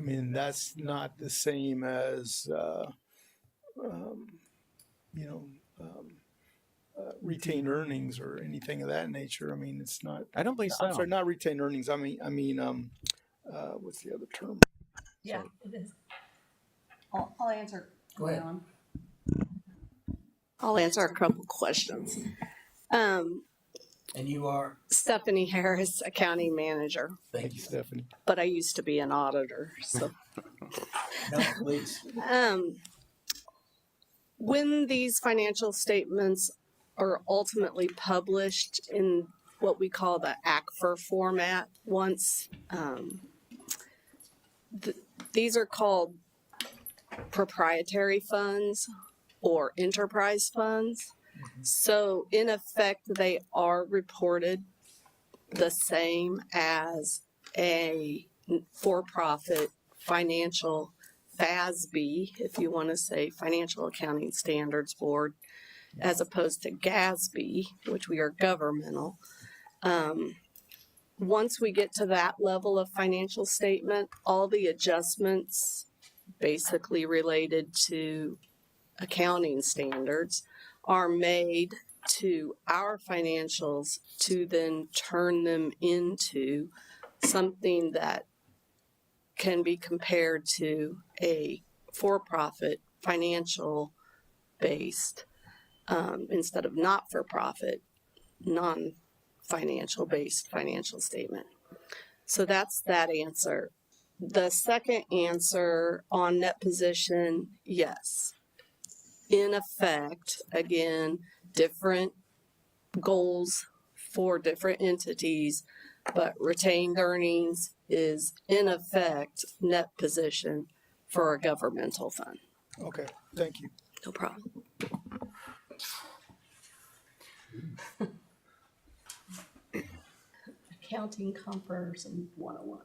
mean, that's not the same as, retained earnings or anything of that nature. I mean, it's not. I don't believe so. I'm sorry, not retained earnings. I mean, what's the other term? Yeah, it is. I'll answer. Go ahead. I'll answer a couple questions. And you are? Stephanie Harris, accounting manager, Thank you, Stephanie. but I used to be an auditor. So, No, please. when these financial statements are ultimately published in what we call the ACFR format, once these are called proprietary funds or enterprise funds. So in effect, they are reported the same as a for-profit financial FASB, if you want to say Financial Accounting Standards Board, as opposed to GASB, which we are governmental. Once we get to that level of financial statement, all the adjustments basically related to accounting standards are made to our financials to then turn them into something that can be compared to a for-profit financial based instead of not-for-profit non-financial based financial statement. So that's that answer. The second answer on net position, yes. In effect, again, different goals for different entities, but retained earnings is in effect net position for a governmental fund. Okay, thank you. No problem. Accounting comparison 101.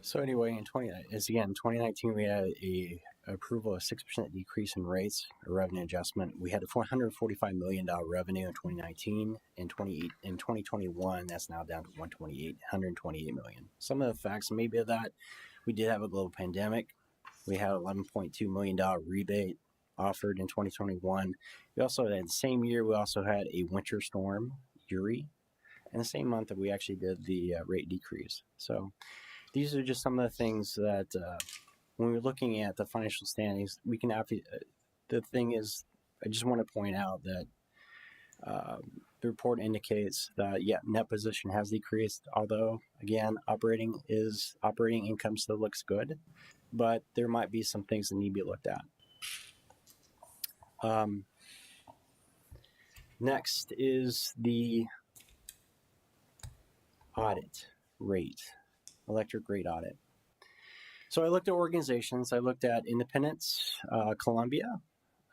So anyway, in 2019, we had a approval of 6% decrease in rates, a revenue adjustment. We had a $445 million revenue in 2019. In 2021, that's now down to $128 million. Some of the facts maybe of that, we did have a global pandemic. We had $11.2 million rebate offered in 2021. We also had, the same year, we also had a winter storm, Uri, in the same month that we actually did the rate decrease. So these are just some of the things that when we're looking at the financial standings, we can have the thing is, I just want to point out that the report indicates that, net position has decreased, although, again, operating income still looks good, but there might be some things that need to be looked at. Next is the audit rate, electric rate audit. So I looked at organizations. I looked at Independence, Columbia,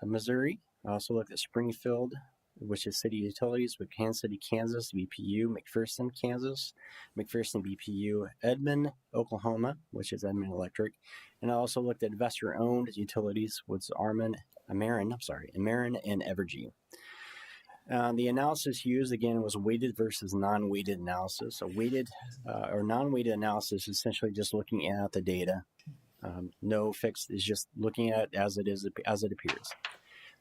Missouri. I also looked at Springfield, which is City Utilities with Kansas City, Kansas, BPU, McPherson, Kansas, McPherson, BPU, Edmond, Oklahoma, which is Edmond Electric. And I also looked at investor-owned utilities, which is Ameren, and Evergy. The analysis used, again, was weighted versus non-weighted analysis. A weighted or non-weighted analysis is essentially just looking at the data. No fixed, is just looking at it as it appears.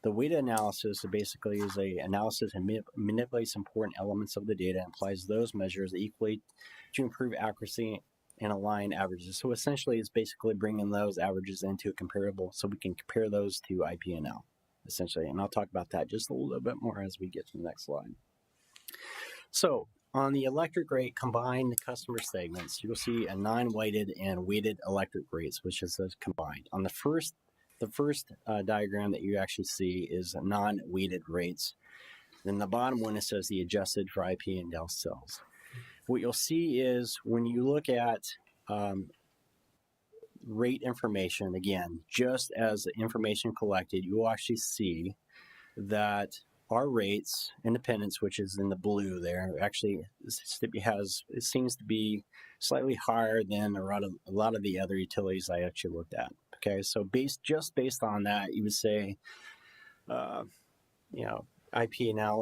The weighted analysis basically is a analysis and manipulates important elements of the data and applies those measures equally to improve accuracy and align averages. So essentially, it's basically bringing those averages into a comparable so we can compare those to IP&L, essentially. And I'll talk about that just a little bit more as we get to the next slide. So on the electric rate combined customer segments, you'll see a non-weighted and weighted electric rates, which is combined. On the first diagram that you actually see is non-weighted rates. Then the bottom one, it says the adjusted for IP&L sales. What you'll see is when you look at rate information, again, just as the information collected, you will actually see that our rates, Independence, which is in the blue there, actually it seems to be slightly higher than a lot of the other utilities I actually looked at. Okay, so based on that, you would say, IP&L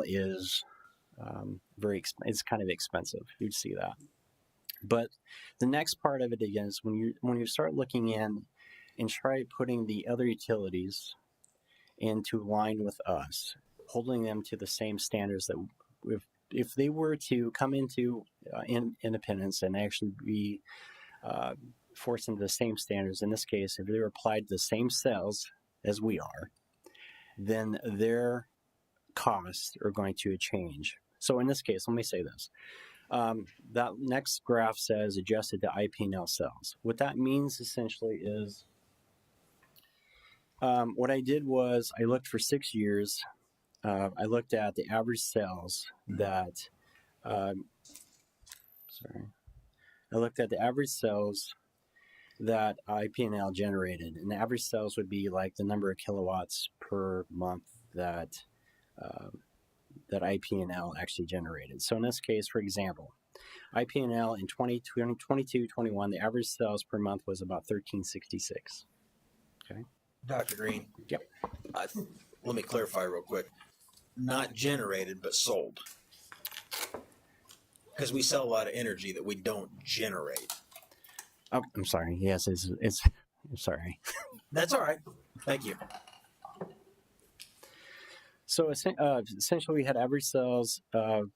is it's kind of expensive. You'd see that. But the next part of it again is when you start looking in and try putting the other utilities into line with us, holding them to the same standards that if they were to come into Independence and actually be forced into the same standards, in this case, if they were applied the same sales as we are, then their costs are going to change. So in this case, let me say this. That next graph says adjusted to IP&L sales. What that means essentially is what I did was I looked for 6 years. I looked at the average sales that I looked at the average sales that IP&L generated, and the average sales would be like the number of kilowatts per month that IP&L actually generated. So in this case, for example, IP&L in 2022-21, the average sales per month was about 1366. Okay. Dr. Green. Yep. Let me clarify real quick. Not generated, but sold. Because we sell a lot of energy that we don't generate. Oh, I'm sorry. Yes, it's I'm sorry. That's all right. Thank you. So essentially, we had average sales, and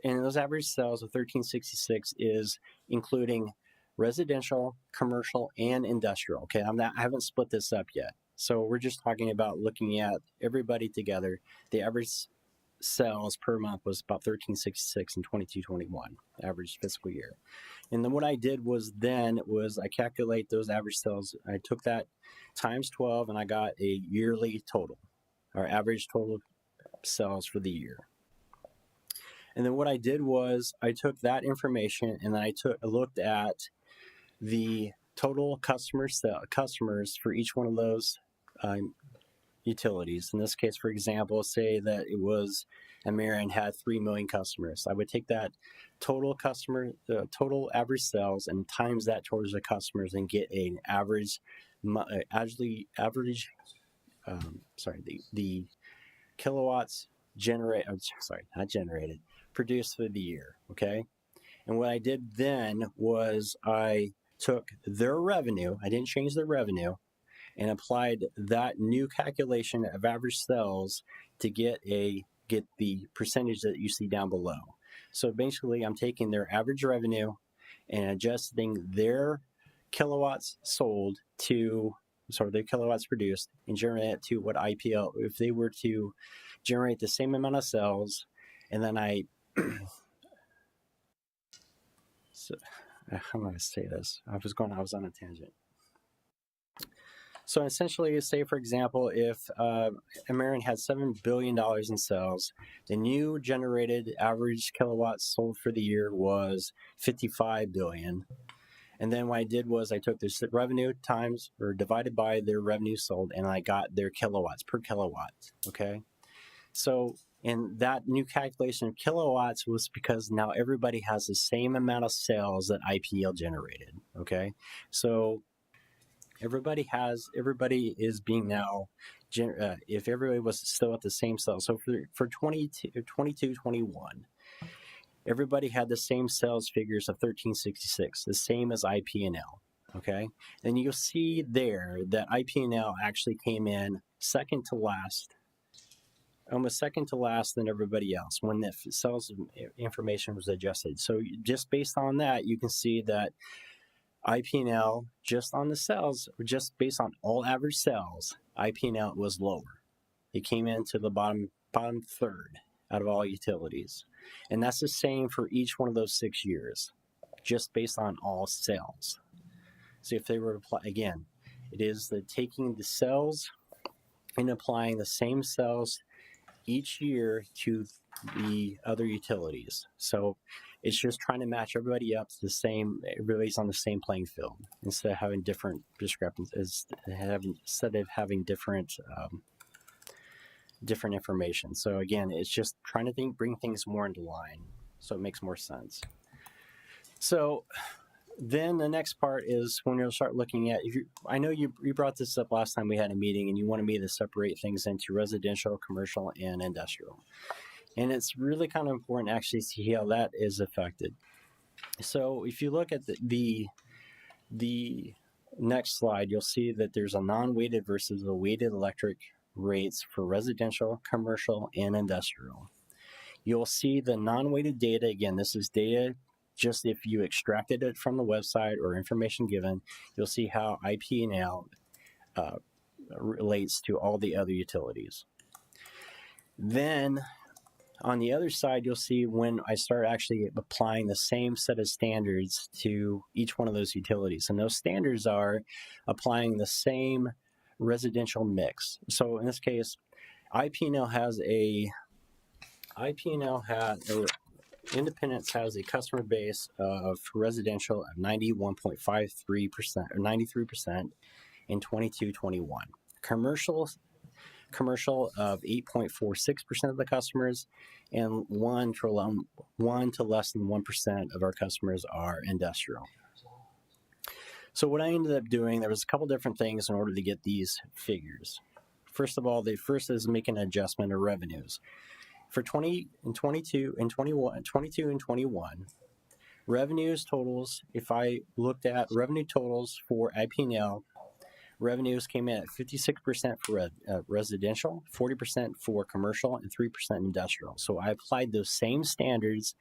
those average sales of 1366 is including residential, commercial, and industrial. Okay, I haven't split this up yet. So we're just talking about looking at everybody together. The average sales per month was about 1366 in 22-21, average fiscal year. And then what I did was I calculate those average sales. I took that times 12, and I got a yearly total, or average total sales for the year. And then what I did was I took that information and then I looked at the total customers for each one of those utilities. In this case, for example, say that it was Ameren had 3 million customers. I would take that total average sales and times that towards the customers and get an average, the kilowatts produced for the year. Okay. And what I did then was I took their revenue, I didn't change their revenue, and applied that new calculation of average sales to get the percentage that you see down below. So basically, I'm taking their average revenue and adjusting their kilowatts sold their kilowatts produced, and generate it to what IPL, if they were to generate the same amount of sales, and then how am I going to say this? I was on a tangent. So essentially, say for example, if Ameren had $7 billion in sales, the new generated average kilowatts sold for the year was 55 billion. And then what I did was I took this revenue divided by their revenue sold, and I got their kilowatts per kilowatt. Okay. So, and that new calculation of kilowatts was because now everybody has the same amount of sales that IPL generated. Okay, so everybody is being now. If everybody was still at the same sales, so for 22, 21, everybody had the same sales figures of 1366, the same as IP&L. Okay, and you'll see there that IP&L actually came in second to last, almost second to last than everybody else when the sales information was adjusted. So just based on that, you can see that IP&L, just on the sales, just based on all average sales, IP&L was lower. It came into the bottom third out of all utilities. And that's the same for each one of those 6 years, just based on all sales. So if they were to apply, again, it is the taking the sales and applying the same sales each year to the other utilities. So it's just trying to match everybody up to the same, everybody's on the same playing field instead of having different discrepancies, instead of having different information. So again, it's just trying to bring things more into line so it makes more sense. So then the next part is when you'll start looking at, I know you brought this up last time we had a meeting and you wanted me to separate things into residential, commercial, and industrial. And it's really kind of important actually to see how that is affected. So if you look at the next slide, you'll see that there's a non-weighted versus a weighted electric rates for residential, commercial, and industrial. You'll see the non-weighted data. Again, this is data just if you extracted it from the website or information given, you'll see how IP&L relates to all the other utilities. Then on the other side, you'll see when I start actually applying the same set of standards to each one of those utilities. And those standards are applying the same residential mix. So in this case, Independence has a customer base of residential of 91.53% or 93% in 22-21. Commercial of 8.46% of the customers, and 1 to less than 1% of our customers are industrial. So what I ended up doing, there was a couple different things in order to get these figures. First of all, the first is making an adjustment of revenues. For 22 and 21, revenues totals, if I looked at revenue totals for IP&L, revenues came in at 56% for residential, 40% for commercial, and 3% industrial. So I applied those same standards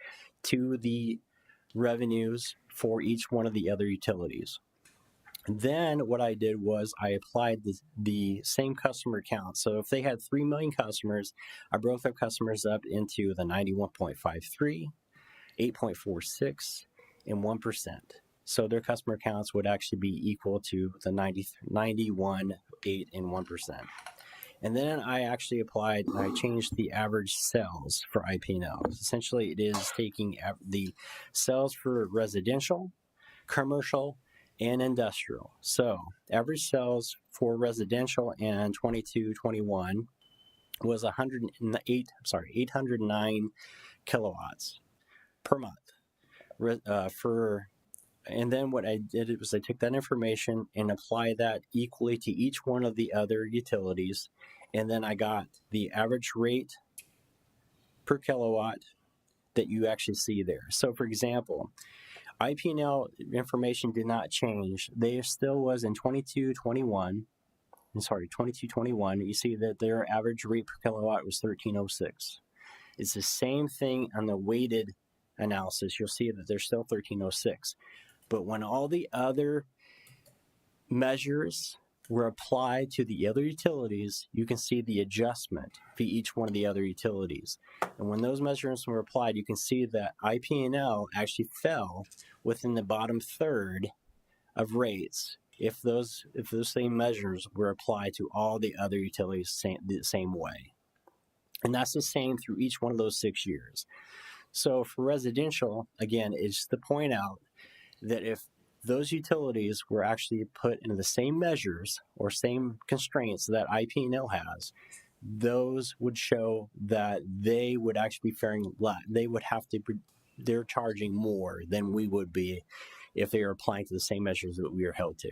to the revenues for each one of the other utilities. Then what I did was I applied the same customer count. So if they had 3 million customers, I broke their customers up into the 91.53, 8.46, and 1%. So their customer counts would actually be equal to the 91, 8, and 1%. And then I actually I changed the average sales for IP&L. Essentially, it is taking the sales for residential, commercial, and industrial. So average sales for residential in 22-21 was 809 kilowatts per month. And then what I did was I took that information and applied that equally to each one of the other utilities, and then I got the average rate per kilowatt that you actually see there. So for example, IP&L information did not change. There still was in 22-21. You see that their average rate per kilowatt was 1306. It's the same thing on the weighted analysis. You'll see that there's still 1306. But when all the other measures were applied to the other utilities, you can see the adjustment for each one of the other utilities. And when those measurements were applied, you can see that IP&L actually fell within the bottom third of rates if those same measures were applied to all the other utilities the same way. And that's the same through each one of those 6 years. So for residential, again, it's to point out that if those utilities were actually put into the same measures or same constraints that IP&L has, those would show that they would actually be faring less. They would have to, they're charging more than we would be if they are applying to the same measures that we are held to.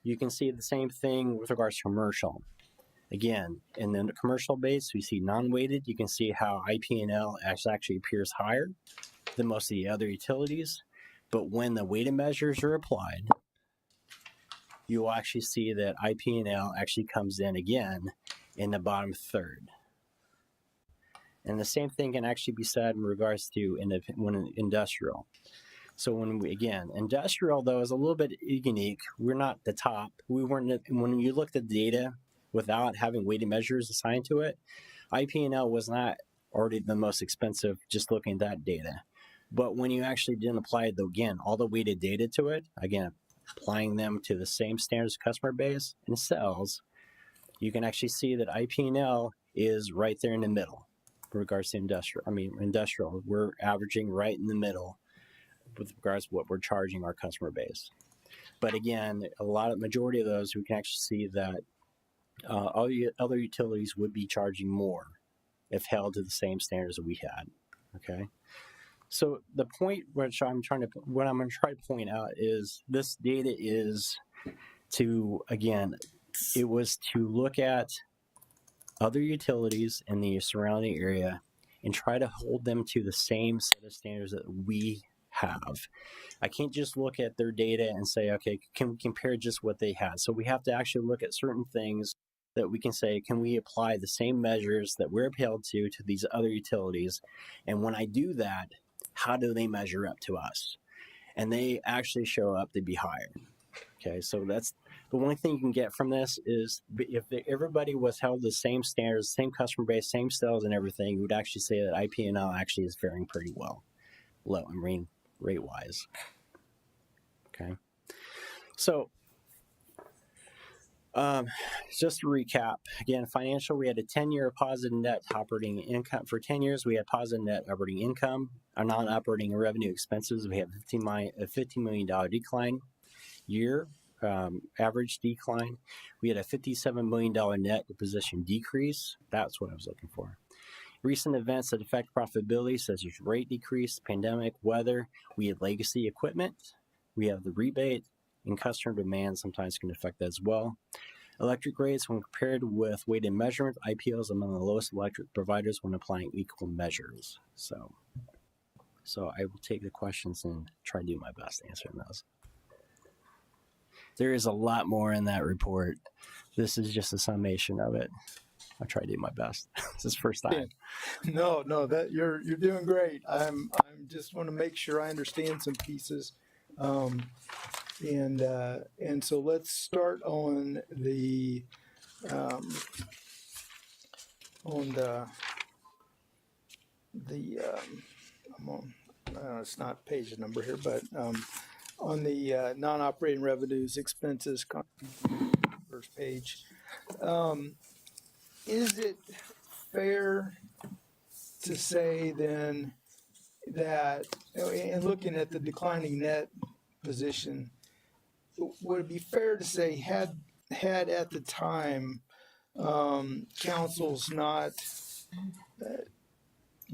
You can see the same thing with regards to commercial. Again, in the commercial base, we see non-weighted. You can see how IP&L actually appears higher than most of the other utilities. But when the weighted measures are applied, you will actually see that IP&L actually comes in again in the bottom third. And the same thing can actually be said in regards to when industrial. So when we, again, industrial though is a little bit unique. We're not the top. We weren't, when you looked at data without having weighted measures assigned to it, IP&L was not already the most expensive just looking at that data. But when you actually didn't apply, again, all the weighted data to it, again, applying them to the same standards customer base and sales, you can actually see that IP&L is right there in the middle with regards to industrial. We're averaging right in the middle with regards to what we're charging our customer base. But again, majority of those, we can actually see that all the other utilities would be charging more if held to the same standards that we had. Okay. So the point what I'm going to try to point out is this data is it was to look at other utilities in the surrounding area and try to hold them to the same set of standards that we have. I can't just look at their data and say, okay, can we compare just what they had? So we have to actually look at certain things that we can say, can we apply the same measures that we're held to these other utilities? And when I do that, how do they measure up to us? And they actually show up to be higher. Okay, so that's the one thing you can get from this is if everybody was held the same standards, same customer base, same sales and everything, you would actually say that IP&L actually is faring pretty well, rate-wise. Okay, so just to recap, again, financial, we had a 10-year positive net operating income. For 10 years, we had positive net operating income. Our non-operating revenue expenses, we have a $15 million decline year, average decline. We had a $57 million net position decrease. That's what I was looking for. Recent events that affect profitability, such as rate decrease, pandemic, weather. We had legacy equipment. We have the rebate, and customer demand sometimes can affect that as well. Electric rates, when compared with weighted measurement, IPL is among the lowest electric providers when applying equal measures. So I will take the questions and try to do my best answering those. There is a lot more in that report. This is just a summation of it. I'll try to do my best. This is the first time. No, that you're doing great. I'm just want to make sure I understand some pieces. And so let's start on the it's not page number here, but on the non-operating revenues, expenses, first page. Is it fair to say then that, and looking at the declining net position, would it be fair to say had at the time councils not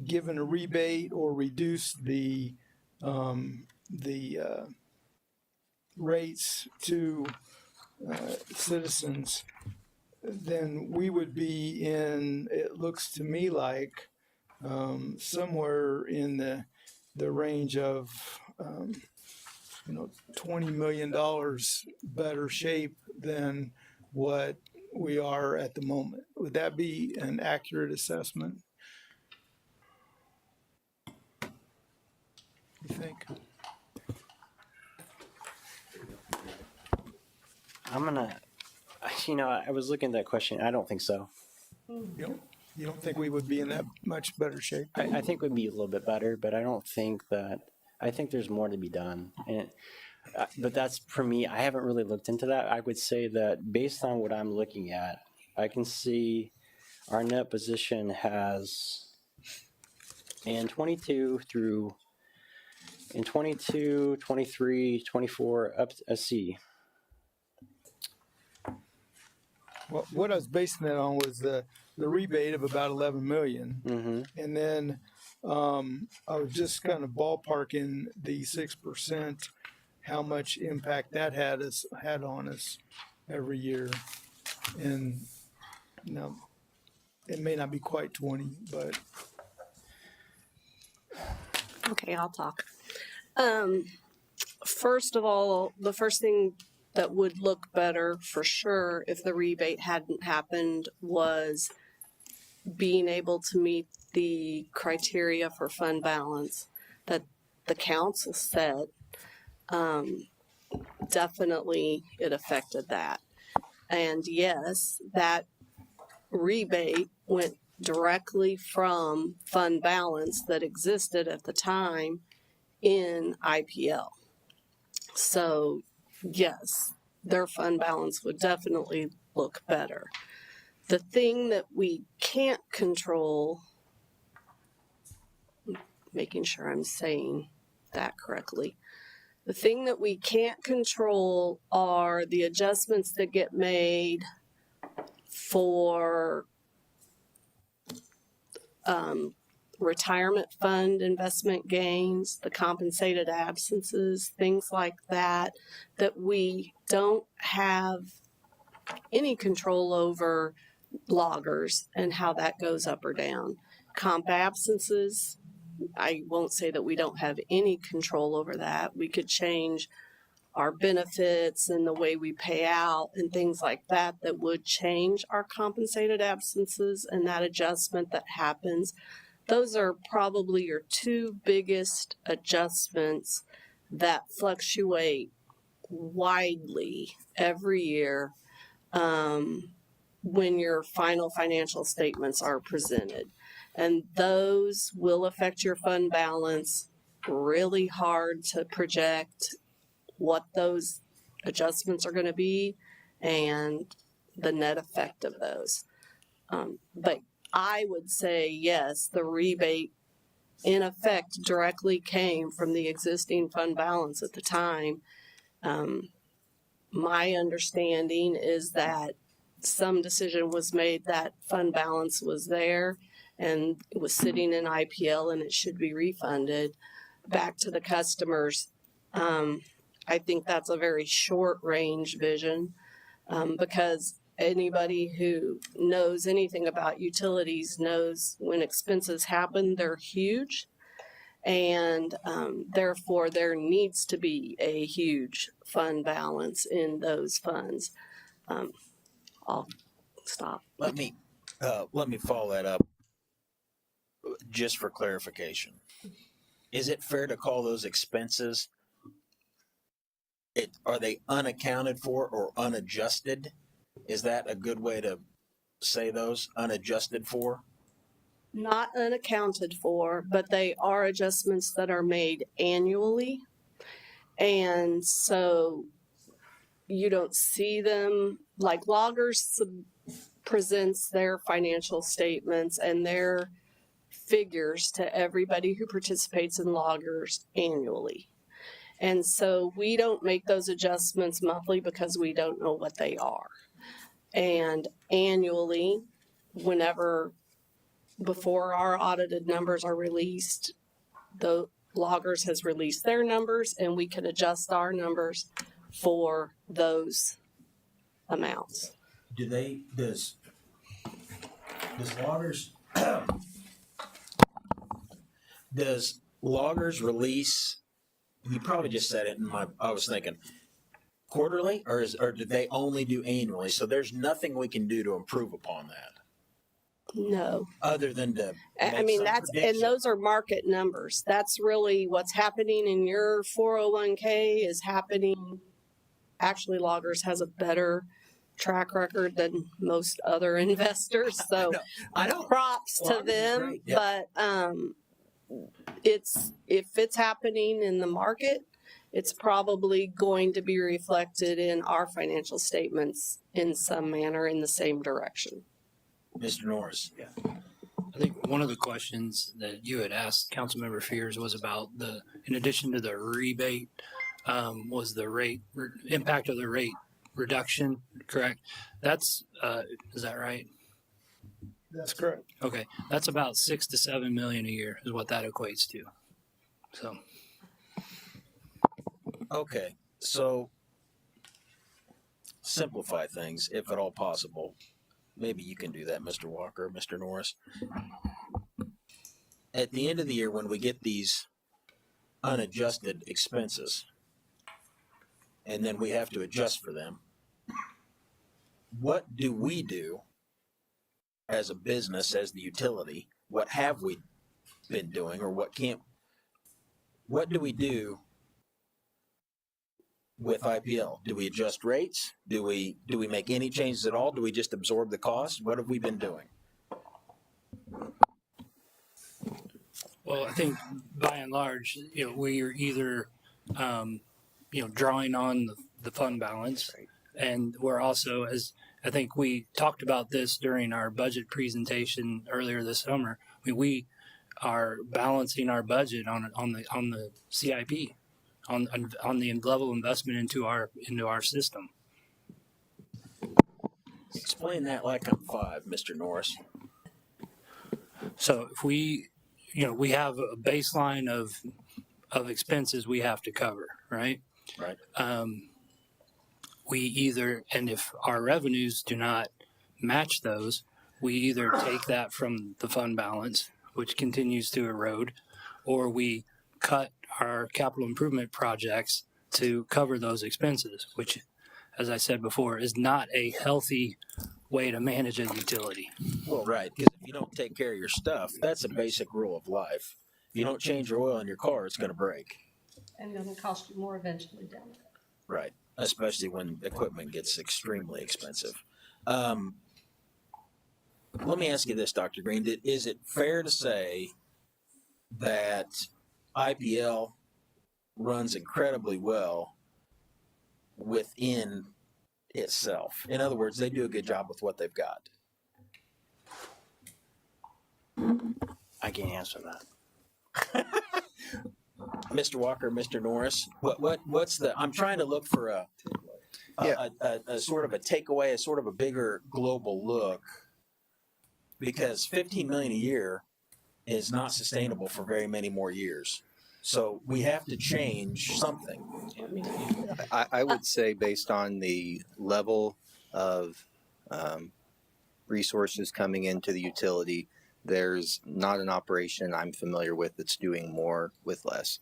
given a rebate or reduced the rates to citizens, then we would be in, it looks to me like, somewhere in the range of $20 million better shape than what we are at the moment. Would that be an accurate assessment? You think? I was looking at that question. I don't think so. You don't think we would be in that much better shape? I think we'd be a little bit better, but I don't think that. I think there's more to be done. But that's for me. I haven't really looked into that. I would say that based on what I'm looking at, I can see our net position has in 22, 23, 24, up to a C. Well, what I was basing that on was the rebate of about 11 million. Mm-hmm. And then I was just kind of ballparking the 6%, how much impact that had on us every year. And now it may not be quite 20, but Okay, I'll talk. First of all, the first thing that would look better for sure if the rebate hadn't happened was being able to meet the criteria for fund balance that the council set. Definitely it affected that. And yes, that rebate went directly from fund balance that existed at the time in IPL. So yes, their fund balance would definitely look better. The thing that we can't control, making sure I'm saying that correctly, the thing that we can't control are the adjustments that get made for retirement fund investment gains, the compensated absences, things like that, that we don't have any control over loggers and how that goes up or down. Comp absences, I won't say that we don't have any control over that. We could change our benefits and the way we pay out and things like that that would change our compensated absences and that adjustment that happens. Those are probably your two biggest adjustments that fluctuate widely every year when your final financial statements are presented. And those will affect your fund balance. Really hard to project what those adjustments are going to be and the net effect of those. But I would say, yes, the rebate in effect directly came from the existing fund balance at the time. My understanding is that some decision was made that fund balance was there and it was sitting in IPL and it should be refunded back to the customers. I think that's a very short range vision because anybody who knows anything about utilities knows when expenses happen, they're huge. And therefore, there needs to be a huge fund balance in those funds. I'll stop. Let me follow that up just for clarification. Is it fair to call those expenses? Are they unaccounted for or unadjusted? Is that a good way to say those? Unadjusted for? Not unaccounted for, but they are adjustments that are made annually. And so you don't see them, like Loggers presents their financial statements and their figures to everybody who participates in Loggers annually. And so we don't make those adjustments monthly because we don't know what they are. And annually, before our audited numbers are released, the Loggers has released their numbers and we can adjust our numbers for those amounts. Does Loggers release, you probably just said it I was thinking, quarterly or do they only do annually? So there's nothing we can do to improve upon that. No. Other than to I mean, and those are market numbers. That's really what's happening in your 401k is happening. Actually, Loggers has a better track record than most other investors. So I know. Props to them. Yep. But if it's happening in the market, it's probably going to be reflected in our financial statements in some manner in the same direction. Mr. Norris. Yeah. I think one of the questions that you had asked Councilmember Fears was about in addition to the rebate, was the impact of the rate reduction, correct? That's, is that right? That's correct. Okay, that's about 6 to 7 million a year is what that equates to. So, Okay, so simplify things if at all possible. Maybe you can do that, Mr. Walker, Mr. Norris. At the end of the year, when we get these unadjusted expenses, and then we have to adjust for them, what do we do as a business, as the utility? What have we been doing, or what do we do with IPL? Do we adjust rates? Do we make any changes at all? Do we just absorb the cost? What have we been doing? well, I think by and large, we're either, drawing on the fund balance, and we're also, as I think we talked about this during our budget presentation earlier this summer, we are balancing our budget on the CIP, on the level of investment into our system. Explain that like I'm five, Mr. Norris. So if we have a baseline of expenses we have to cover, right? Right. We either, and if our revenues do not match those, we either take that from the fund balance, which continues to erode, or we cut our capital improvement projects to cover those expenses, which, as I said before, is not a healthy way to manage a utility. Well, right, because if you don't take care of your stuff, that's a basic rule of life. If you don't change your oil in your car, it's going to break. And going to cost you more eventually down the road. Right, especially when equipment gets extremely expensive. Let me ask you this, Dr. Green. Is it fair to say that IPL runs incredibly well within itself? In other words, they do a good job with what they've got. I can't answer that. Mr. Walker, Mr. Norris, what's the? I'm trying to look for a sort of a takeaway, a sort of a bigger global look, because 15 million a year is not sustainable for very many more years. So we have to change something. I would say based on the level of resources coming into the utility, there's not an operation I'm familiar with that's doing more with less.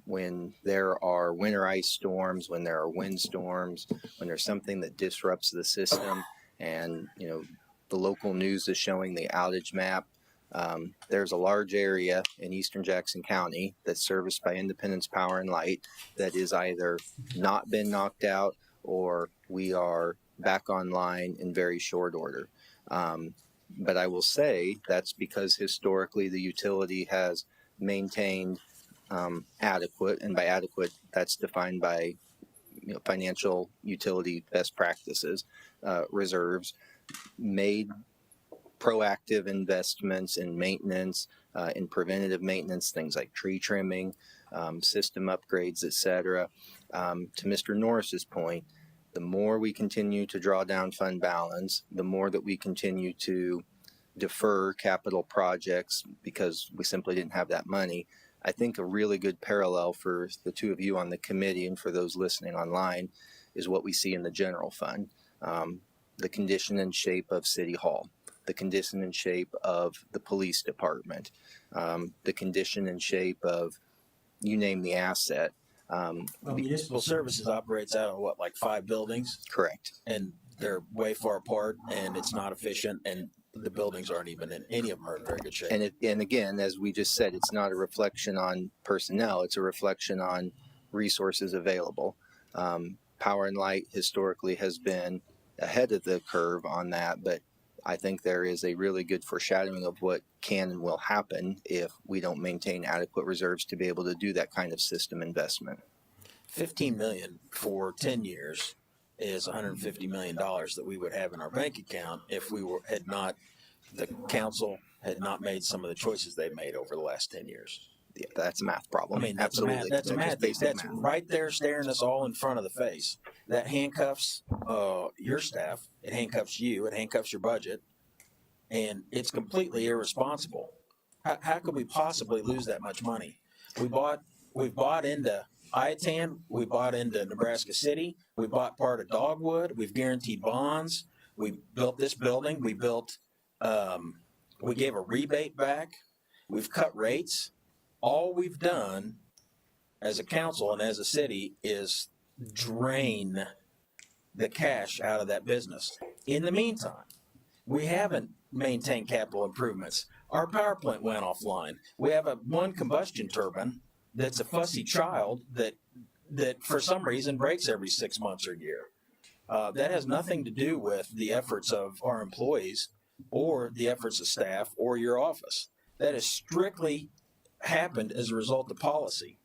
When there are winter ice storms, when there are wind storms, when there's something that disrupts the system, and the local news is showing the outage map. There's a large area in eastern Jackson County that's serviced by Independence Power and Light that is either not been knocked out or we are back online in very short order. But I will say that's because historically the utility has maintained adequate, and by adequate, that's defined by financial utility best practices, reserves, made proactive investments in maintenance, in preventative maintenance, things like tree trimming, system upgrades, etc. To Mr. Norris's point, the more we continue to draw down fund balance, the more that we continue to defer capital projects because we simply didn't have that money. I think a really good parallel for the two of you on the committee and for those listening online is what we see in the general fund. The condition and shape of City Hall, the condition and shape of the police department, the condition and shape of, you name the asset. Municipal services operates out of like 5 buildings? Correct. And they're way far apart, and it's not efficient, and the buildings aren't even in, any of them are in very good shape. And again, as we just said, it's not a reflection on personnel, it's a reflection on resources available. Power and Light historically has been ahead of the curve on that, but I think there is a really good foreshadowing of what can and will happen if we don't maintain adequate reserves to be able to do that kind of system investment. $15 million for 10 years is $150 million that we would have in our bank account if we the council had not made some of the choices they've made over the last 10 years. Yeah, that's a math problem. I mean, that's absolutely. that's just math. basic That's math. right there staring us all in front of the face. That handcuffs your staff. It handcuffs you. It handcuffs your budget. And it's completely irresponsible. How could we possibly lose that much money? We've bought into Iatan. We bought into Nebraska City. We bought part of Dogwood. We've guaranteed bonds. We built this building. We gave a rebate back. We've cut rates. All we've done as a council and as a city is drain the cash out of that business. In the meantime, we haven't maintained capital improvements. Our power plant went offline. We have one combustion turbine that's a fussy child that for some reason breaks every 6 months or a year. That has nothing to do with the efforts of our employees or the efforts of staff or your office. That is strictly happened as a result of policy.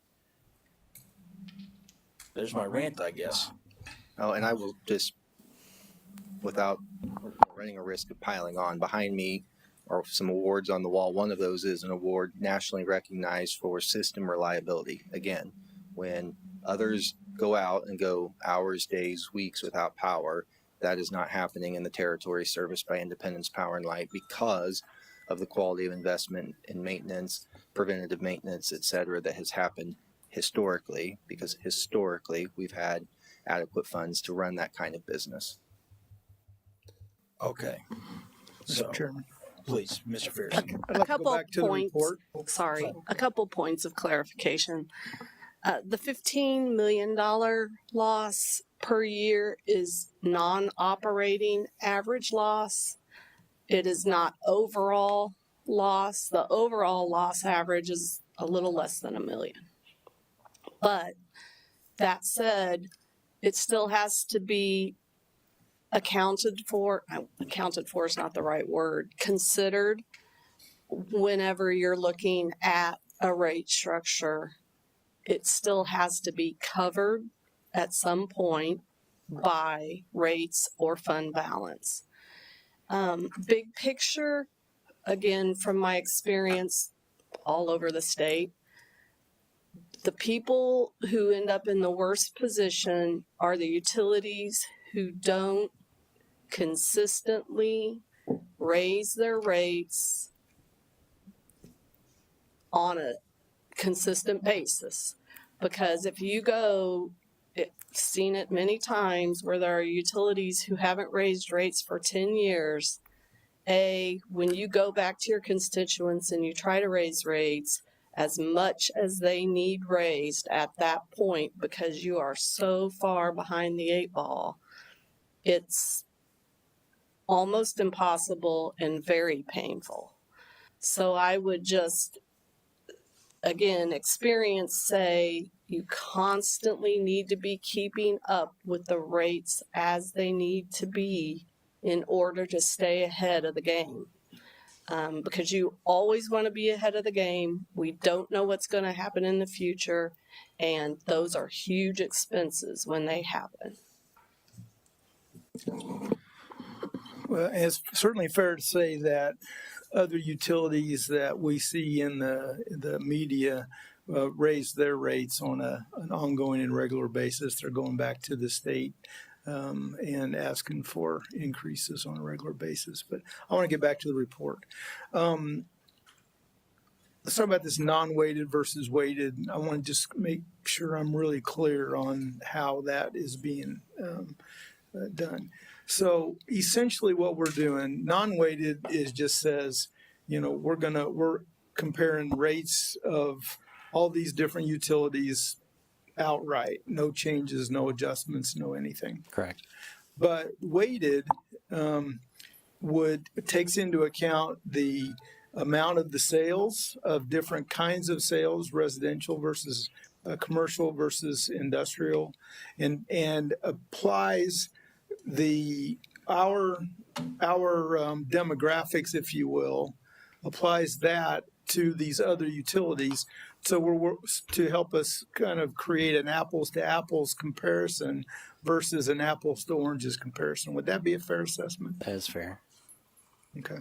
There's my rant, I guess. Oh, and I will just, without running a risk of piling on, behind me are some awards on the wall. One of those is an award nationally recognized for system reliability. Again, when others go out and go hours, days, weeks without power, that is not happening in the territory serviced by Independence Power and Light because of the quality of investment in maintenance, preventative maintenance, et cetera, that has happened historically, because historically we've had adequate funds to run that kind of business. Okay. So, Mr. Chairman. please, Mr. Fierce. I'd like to go couple back to the points. report. Sorry, a couple points of clarification. The $15 million loss per year is non-operating average loss. It is not overall loss. The overall loss average is a little less than $1 million. But that said, it still has to be accounted for is not the right word, considered whenever you're looking at a rate structure. It still has to be covered at some point by rates or fund balance. Big picture, again, from my experience all over the state, the people who end up in the worst position are the utilities who don't consistently raise their rates on a consistent basis. Because if you go, I've seen it many times where there are utilities who haven't raised rates for 10 years. When you go back to your constituents and you try to raise rates as much as they need raised at that point, because you are so far behind the 8 ball, it's almost impossible and very painful. So I would just, again, experience say you constantly need to be keeping up with the rates as they need to be in order to stay ahead of the game. Because you always want to be ahead of the game. We don't know what's going to happen in the future, and those are huge expenses when they happen. Well, it's certainly fair to say that other utilities that we see in the media raise their rates on an ongoing and regular basis. They're going back to the state and asking for increases on a regular basis. But I want to get back to the report. Let's talk about this non-weighted versus weighted. I want to just make sure I'm really clear on how that is being done. So essentially what we're doing, non-weighted is just says, we're comparing rates of all these different utilities outright, no changes, no adjustments, no anything. Correct. But weighted takes into account the amount of the sales of different kinds of sales, residential versus commercial versus industrial, and applies our demographics, if you will, applies that to these other utilities. So we're to help us kind of create an apples to apples comparison versus an apples to oranges comparison. Would that be a fair assessment? That is fair. Okay.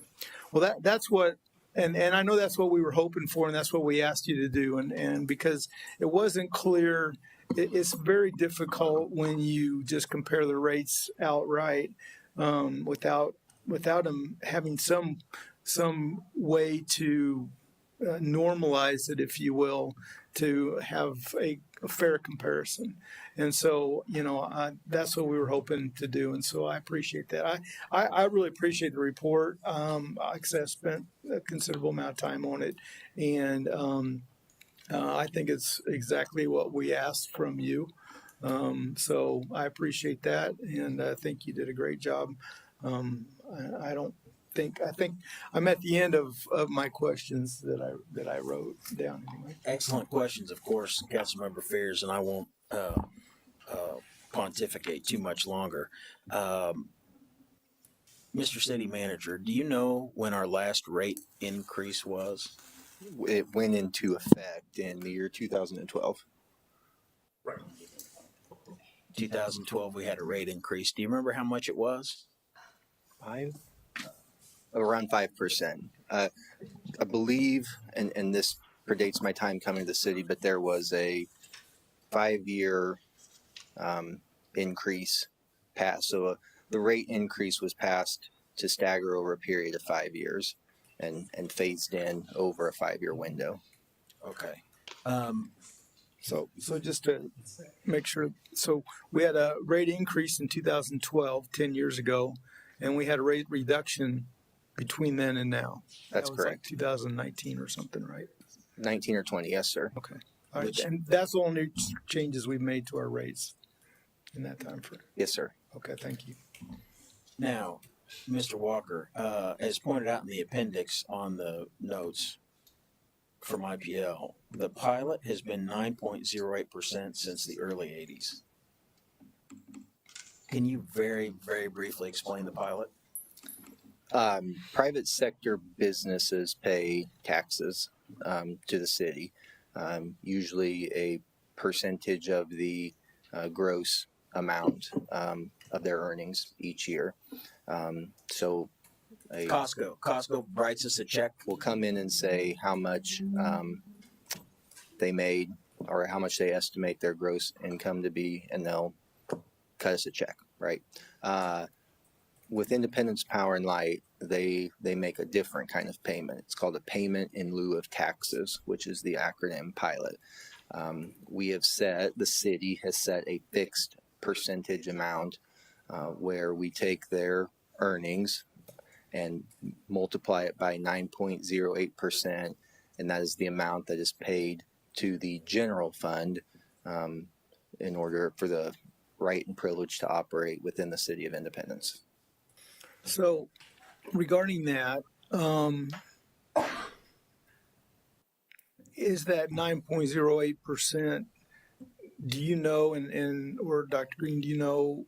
Well, that's what And I know that's what we were hoping for, and that's what we asked you to do. And because it wasn't clear, it's very difficult when you just compare the rates outright without them having some way to normalize it, if you will, to have a fair comparison. And so, that's what we were hoping to do. And so I appreciate that. I really appreciate the report. Like I said, I spent a considerable amount of time on it. And I think it's exactly what we asked from you. So I appreciate that. And I think you did a great job. I think I'm at the end of my questions that I wrote down anyway. Excellent questions, of course, Councilmember Fears, and I won't pontificate too much longer. Mr. City Manager, do you know when our last rate increase was? It went into effect in the year 2012. 2012, we had a rate increase. Do you remember how much it was? Around 5%. I believe, and this predates my time coming to the city, but there was a 5-year increase passed. So the rate increase was passed to stagger over a period of 5 years and phased in over a 5-year window. Okay. So just to make sure, so we had a rate increase in 2012, 10 years ago, and we had a rate reduction between then and now. That's that was correct. Like 2019 or something, right? 19 or 20, yes, sir. Okay. All right. And that's the only changes we've made to our rates in that time frame. Yes, sir. Okay, thank you. Now, Mr. Walker, as pointed out in the appendix on the notes from IPL, the pilot has been 9.08% since the early 80s. Can you very, very briefly explain the pilot? Private sector businesses pay taxes to the city, usually a percentage of the gross amount of their earnings each year. So Costco writes us a check. Will come in and say how much they made or how much they estimate their gross income to be, and they'll cut us a check, right? With Independence Power and Light, they make a different kind of payment. It's called a payment in lieu of taxes, which is the acronym PILOT. The city has set a fixed percentage amount where we take their earnings and multiply it by 9.08%, and that is the amount that is paid to the general fund in order for the right and privilege to operate within the city of Independence. So regarding that, is that 9.08%, do you know, and or Dr. Green, do you know,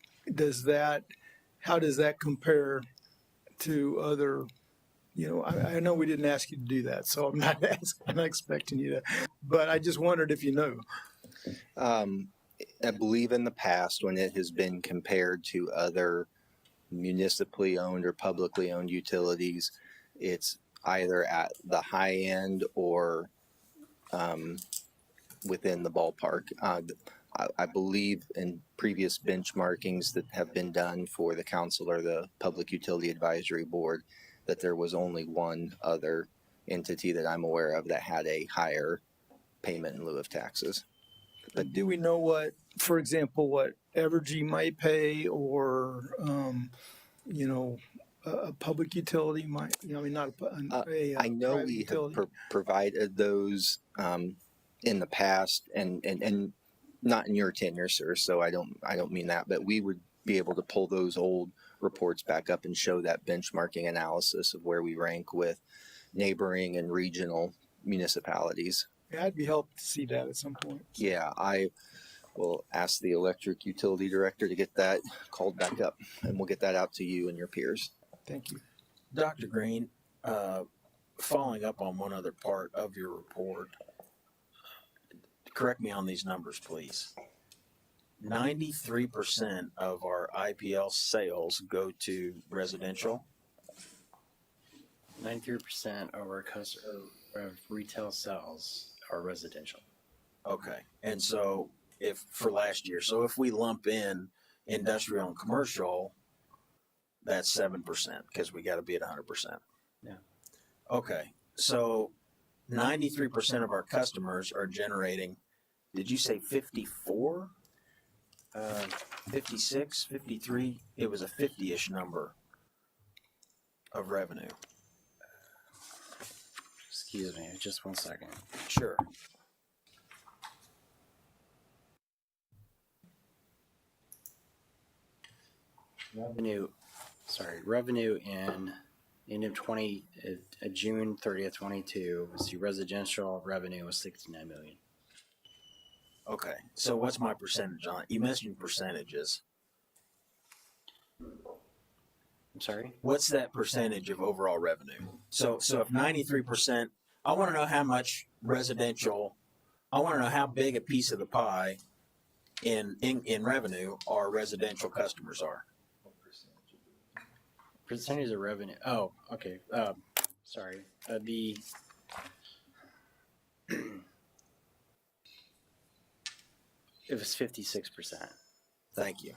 how does that compare to other, I know we didn't ask you to do that, so I'm not expecting you to, but I just wondered if you know. I believe in the past when it has been compared to other municipally owned or publicly owned utilities, it's either at the high end or within the ballpark. I believe in previous benchmarkings that have been done for the council or the Public Utility Advisory Board that there was only one other entity that I'm aware of that had a higher payment in lieu of taxes. But do we know what, for example, what Evergy might pay, or a public utility might? Not I know we have provided those in the past, and not in your tenure, sir. So I don't mean that, but we would be able to pull those old reports back up and show that benchmarking analysis of where we rank with neighboring and regional municipalities. Yeah, I'd be helped to see that at some point. Yeah, I will ask the electric utility director to get that called back up, and we'll get that out to you and your peers. Thank you. Dr. Green, following up on one other part of your report, correct me on these numbers, please. 93% of our IPL sales go to residential. 93% of our of retail sales are residential. Okay. And so if for last year, so if we lump in industrial and commercial, that's 7% because we got to be at 100%. Yeah. Okay. So 93% of our customers are generating, did you say 54? 56, 53? It was a 50-ish number of revenue. Excuse me, just 1 second. Sure. Revenue in end of June 30th, 22. Let's see, residential revenue was 69 million. Okay. So what's my percentage on it? You mentioned percentages. I'm sorry? What's that percentage of overall revenue? So if 93%, I want to know how much residential, I want to know how big a piece of the pie in revenue our residential customers are. Percentage of revenue. Oh, okay. Sorry. It was 56%. Thank you.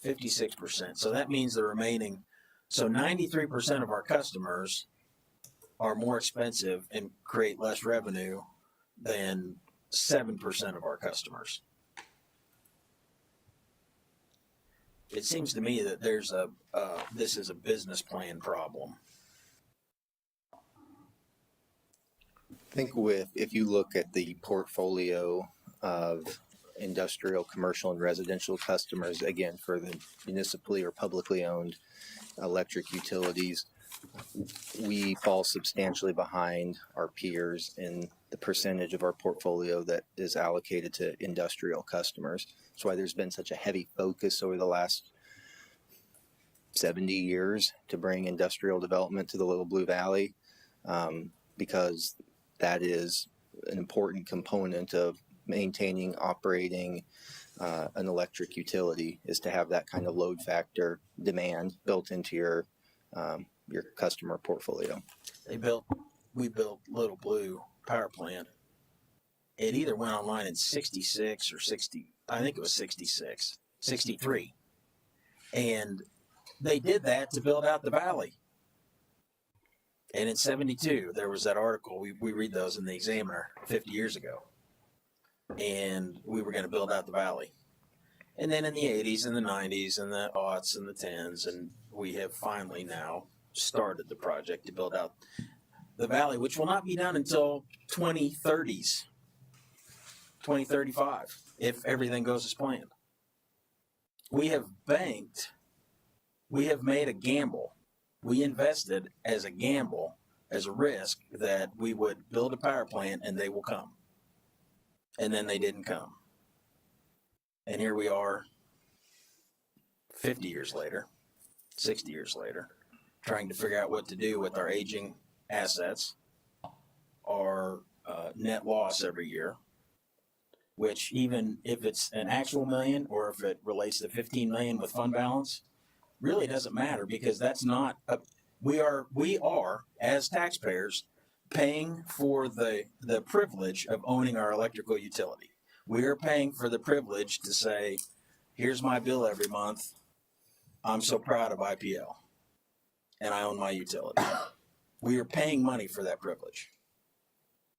56%. So that means the remaining, so 93% of our customers are more expensive and create less revenue than 7% of our customers. It seems to me that there's this is a business plan problem. I think if you look at the portfolio of industrial, commercial, and residential customers, again, for the municipally or publicly owned electric utilities, we fall substantially behind our peers in the percentage of our portfolio that is allocated to industrial customers. That's why there's been such a heavy focus over the last 70 years to bring industrial development to the Little Blue Valley, because that is an important component of maintaining, operating an electric utility, is to have that kind of load factor demand built into your customer portfolio. We built Little Blue power plant. It either went online in 66 or 60, I think it was 66, 63. And they did that to build out the valley. And in 72, there was that article, we read those in the Examiner 50 years ago. And we were going to build out the valley. And then in the 80s and the 90s and the aughts and the 10s, and we have finally now started the project to build out the valley, which will not be done until 2030s, 2035, if everything goes as planned. We have banked, we have made a gamble. We invested as a gamble, as a risk, that we would build a power plant and they will come. And then they didn't come. And here we are 50 years later, 60 years later, trying to figure out what to do with our aging assets, our net loss every year, which even if it's an actual million or if it relates to 15 million with fund balance, really doesn't matter, because that's not we are as taxpayers paying for the privilege of owning our electrical utility. We are paying for the privilege to say, here's my bill every month. I'm so proud of IPL and I own my utility. We are paying money for that privilege.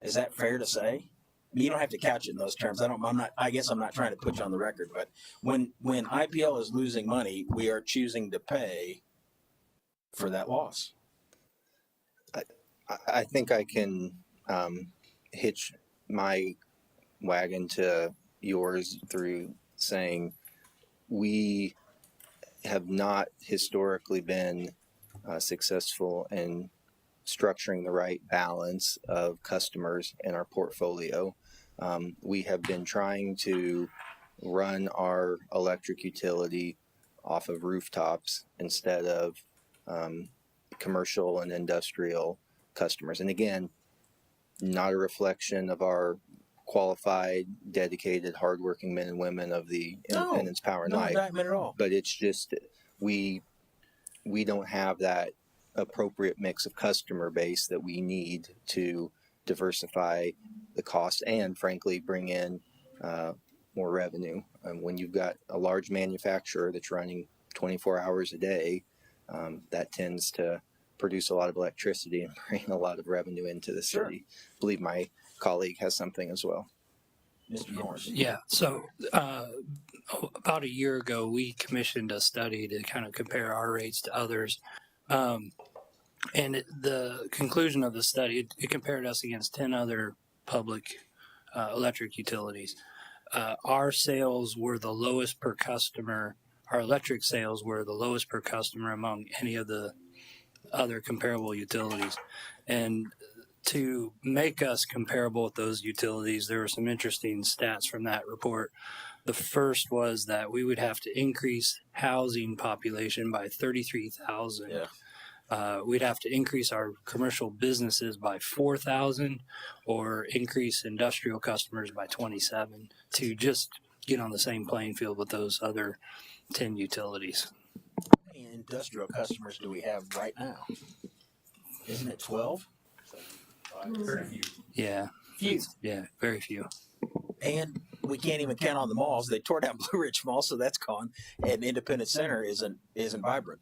Is that fair to say? You don't have to couch it in those terms. I guess I'm not trying to put you on the record, but when IPL is losing money, we are choosing to pay for that loss. I think I can hitch my wagon to yours through saying we have not historically been successful in structuring the right balance of customers in our portfolio. We have been trying to run our electric utility off of rooftops instead of commercial and industrial customers. And again, not a reflection of our qualified, dedicated, hardworking men and women of the Independence Power and Light. No indictment at all. But it's just we don't have that appropriate mix of customer base that we need to diversify the cost and frankly bring in more revenue. When you've got a large manufacturer that's running 24 hours a day, that tends to produce a lot of electricity and bring a lot of revenue into the Sure. city. I believe my colleague has something as well. Mr. Norris. Yeah. So about a year ago, we commissioned a study to kind of compare our rates to others. The conclusion of the study, it compared us against 10 other public electric utilities. Our sales were the lowest per customer. Our electric sales were the lowest per customer among any of the other comparable utilities. And to make us comparable with those utilities, there were some interesting stats from that report. The first was that we would have to increase housing population by 33,000. Yeah. We'd have to increase our commercial businesses by 4,000 or increase industrial customers by 27 to just get on the same playing field with those other 10 utilities. How many industrial customers do we have right now? Isn't it 12? Very few. Yeah. Few. Yeah, very few. And we can't even count on the malls. They tore down Blue Ridge Mall, so that's gone. And Independence Center isn't vibrant.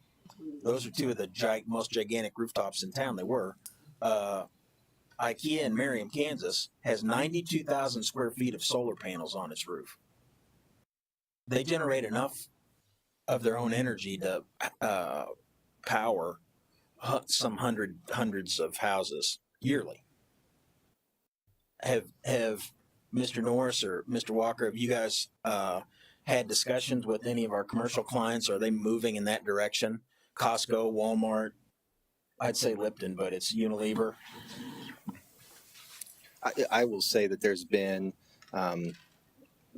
Those are two of the most gigantic rooftops in town. They were. IKEA in Merriam, Kansas, has 92,000 square feet of solar panels on its roof. They generate enough of their own energy to power some hundreds of houses yearly. Have Mr. Norris or Mr. Walker, have you guys had discussions with any of our commercial clients? Are they moving in that direction? Costco, Walmart, I'd say Lipton, but it's Unilever. I will say that there's been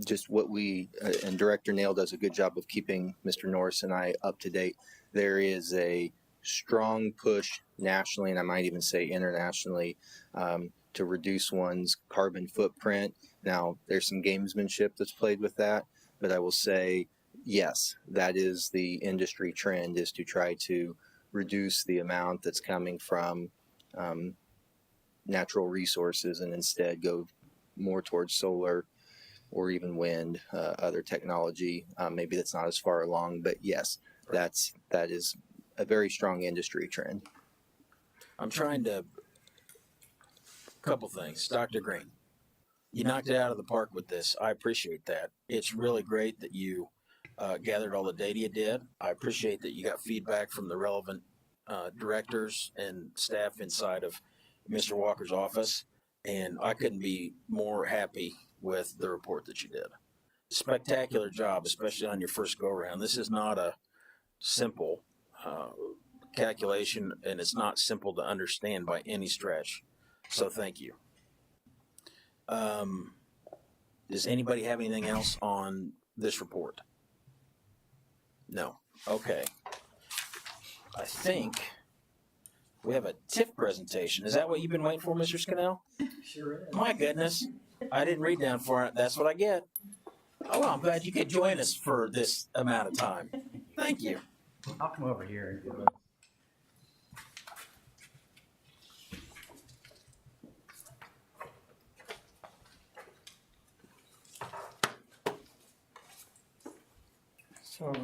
just what and Director Nail does a good job of keeping Mr. Norris and I up to date. There is a strong push nationally, and I might even say internationally, to reduce one's carbon footprint. Now, there's some gamesmanship that's played with that, but I will say, yes, that is the industry trend, is to try to reduce the amount that's coming from natural resources and instead go more towards solar or even wind, other technology. Maybe that's not as far along, but yes, that is a very strong industry trend. I'm trying to, couple things. Dr. Green, you knocked it out of the park with this. I appreciate that. It's really great that you gathered all the data you did. I appreciate that you got feedback from the relevant directors and staff inside of Mr. Walker's office, and I couldn't be more happy with the report that you did. Spectacular job, especially on your first go-around. This is not a simple calculation, and it's not simple to understand by any stretch. So thank you. Does anybody have anything else on this report? No. Okay. I think we have a TIF presentation. Is that what you've been waiting for, Mr. Scannell? Sure is. My goodness. I didn't read down for it. That's what I get. Oh, well, I'm glad you could join us for this amount of time. Thank you. I'll come over here and give So, Lord.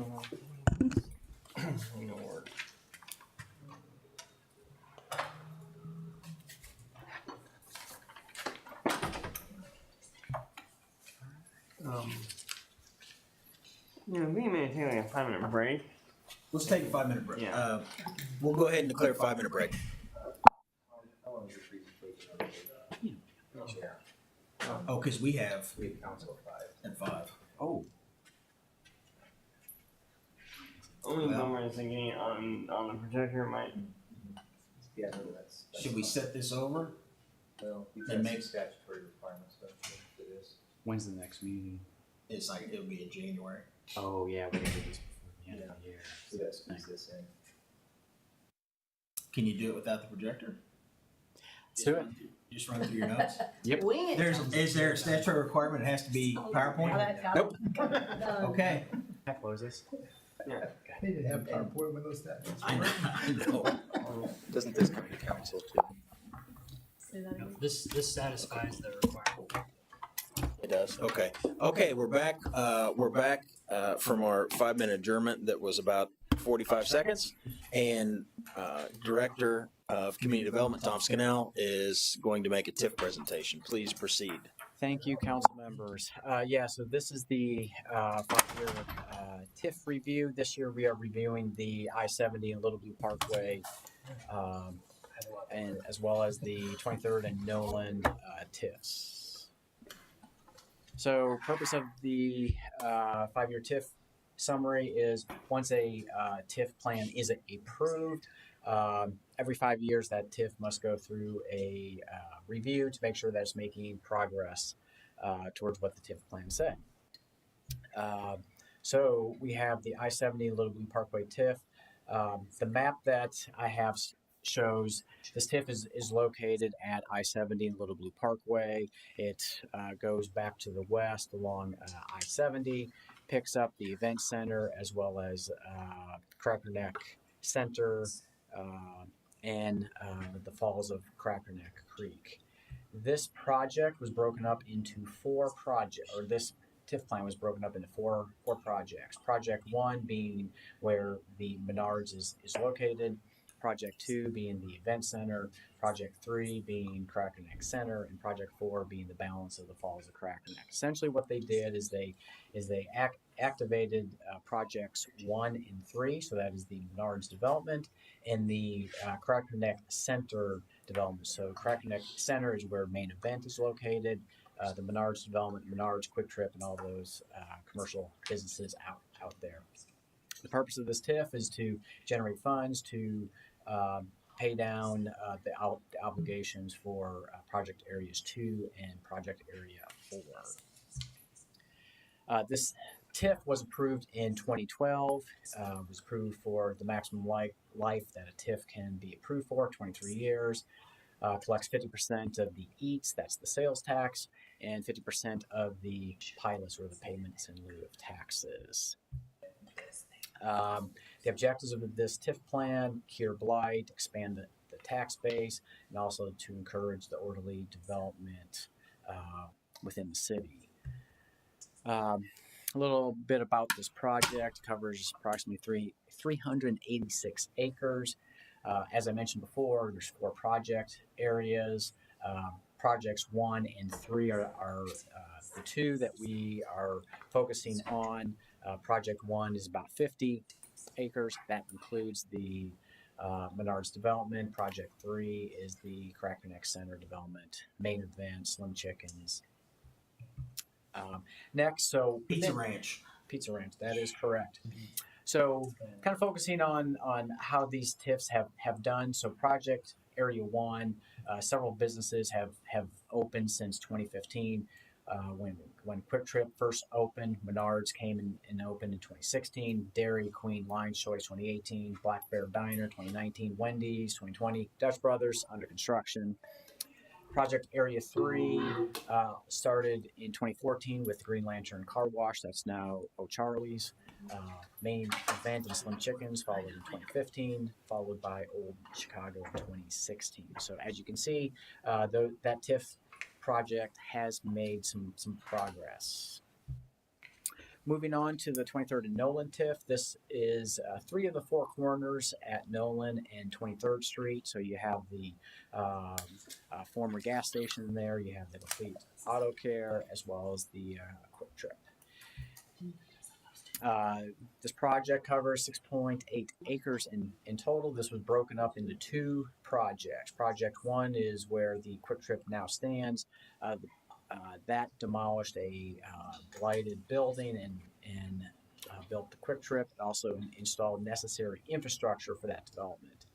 We may take like a 5-minute break. Let's take a 5-minute break. Yeah. We'll go ahead and declare a 5-minute break. Oh, because we have council at 5. Oh. Only Well. bummer is getting it on the projector might. Yeah, no, that's. Should we set this over? Well, And make- statutory requirements, don't you, for this? When's the next meeting? It's like, it'll be in January. Oh, yeah, we gotta do this before the end of the year. So that squeeze this in. Can you do it without the projector? Let's do it. Just run through your notes? Yep. Wing it. Is there a statutory requirement it has to be PowerPoint? Nope. Okay. Can I close this? Yeah. Okay. They didn't have PowerPoint with those stats. I know. Doesn't this come to council too? Say that again. This satisfies the requirement. It does. Okay. Okay, we're back. We're back from our 5-minute adjournment that was about 45 seconds. And Director of Community Development, Tom Scannell, is going to make a TIF presentation. Please proceed. Thank you, council members. So this is the 5-year TIF review. This year we are reviewing the I-70 and Little Blue Parkway, and as well as the 23rd and Nolan TIFs. So purpose of the 5-year TIF summary is once a TIF plan is approved, every 5 years that TIF must go through a review to make sure that it's making progress towards what the TIF plan said. So we have the I-70 Little Blue Parkway TIF. The map that I have shows this TIF is located at I-70 and Little Blue Parkway. It goes back to the west along I-70, picks up the event center as well as Crackerneck Center and the falls of Crackerneck Creek. This project was broken up into this TIF plan was broken up into four projects. Project 1 being where the Menards is located, Project 2 being the event center, Project 3 being Crackerneck Center, and Project 4 being the balance of the falls of Crackerneck. Essentially what they did is they activated projects 1 and 3, so that is the Menards development, and the Crackerneck Center development. So Crackerneck Center is where main event is located, the Menards development, Menards, Quick Trip, and all those commercial businesses out there. The purpose of this TIF is to generate funds to pay down the obligations for project areas 2 and project area 4. This TIF was approved in 2012. Was approved for the maximum life that a TIF can be approved for, 23 years. Collects 50% of the EATS, that's the sales tax, and 50% of the PILOTs, or the payments in lieu of taxes. The objectives of this TIF plan: cure blight, expand the tax base, and also to encourage the orderly development within the city. A little bit about this project: covers approximately 386 acres. As I mentioned before, there's 4 project areas. Projects 1 and 3 are the 2 that we are focusing on. Project 1 is about 50 acres. That includes the Menards development. Project 3 is the Crackerneck Center development, main event, Slim Chickens. Next, Pizza Ranch. Pizza Ranch, that is correct. So kind of focusing on how these TIFs have done. So project area 1, several businesses have opened since 2015. When Quick Trip first opened, Menards came and opened in 2016, Dairy Queen Lion's Choice 2018, Black Bear Diner 2019, Wendy's 2020, Dutch Brothers under construction. Project Area 3 started in 2014 with Green Lantern Car Wash, that's now O'Charlie's. Main event in Slim Chickens followed in 2015, followed by Old Chicago in 2016. So as you can see, that TIF project has made some progress. Moving on to the 23rd and Nolan TIF. This is 3 of the 4 corners at Nolan and 23rd Street. So you have the former gas station there, you have the Complete Auto Care, as well as the Quick Trip. This project covers 6.8 acres in total. This was broken up into 2 projects. Project 1 is where the Quick Trip now stands. That demolished a blighted building and built the Quick Trip. It also installed necessary infrastructure for that development.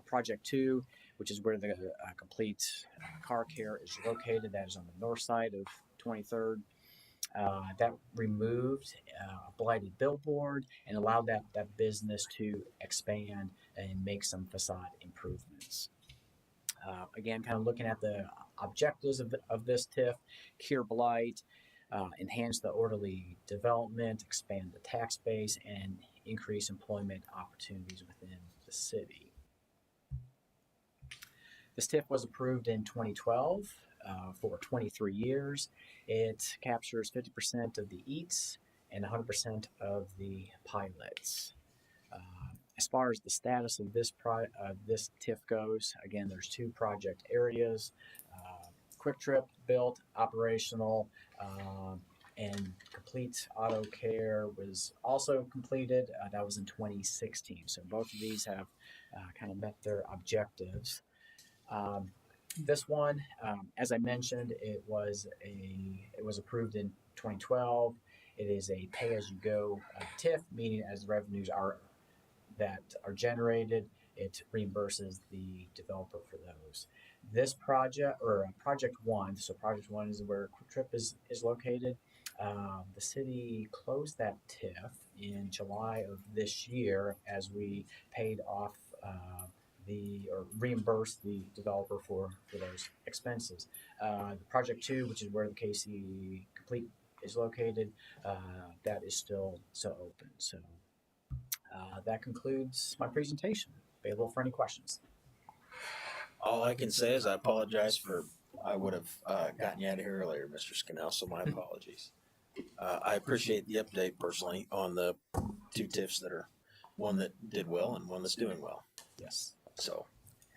Project 2, which is where the Complete Car Care is located, that is on the north side of 23rd. That removed a blighted billboard and allowed that business to expand and make some facade improvements. Again, kind of looking at the objectives of this TIF: cure blight, enhance the orderly development, expand the tax base, and increase employment opportunities within the city. This TIF was approved in 2012 for 23 years. It captures 50% of the EATs and 100% of the pilots. As far as the status of this this TIF goes, again, there's 2 project areas. Quick Trip built, operational, and Complete Auto Care was also completed. That was in 2016. So both of these have kind of met their objectives. This one, as I mentioned, it was approved in 2012. It is a pay-as-you-go TIF, meaning as the revenues are generated, it reimburses the developer for those. This project, or Project 1, so Project 1 is where Quick Trip is located. The city closed that TIF in July of this year as we paid off or reimbursed the developer for those expenses. Project 2, which is where the KC Complete is located, that is still open. So that concludes my presentation. Available for any questions. All I can say is I apologize I would have gotten you out of here earlier, Mr. Scannell, so my apologies. I appreciate the update personally on the 2 TIFs one that did well and one that's doing well. Yes. So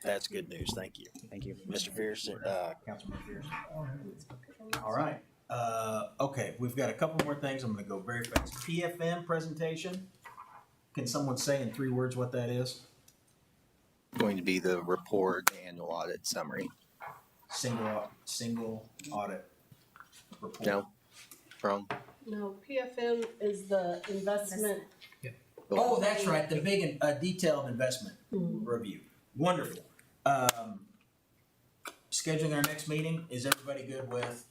that's good news. Thank you. Thank you. Mr. Fierce, Councilman Fierce. All right. Okay, we've got a couple more things. I'm going to go very fast. PFM presentation. Can someone say in 3 words what that is? Going to be the report, the annual audit summary. Single audit report. No, wrong. No, PFM is the investment. Oh, that's right. The big detailed investment review. Wonderful. Scheduling our next meeting. Is everybody good with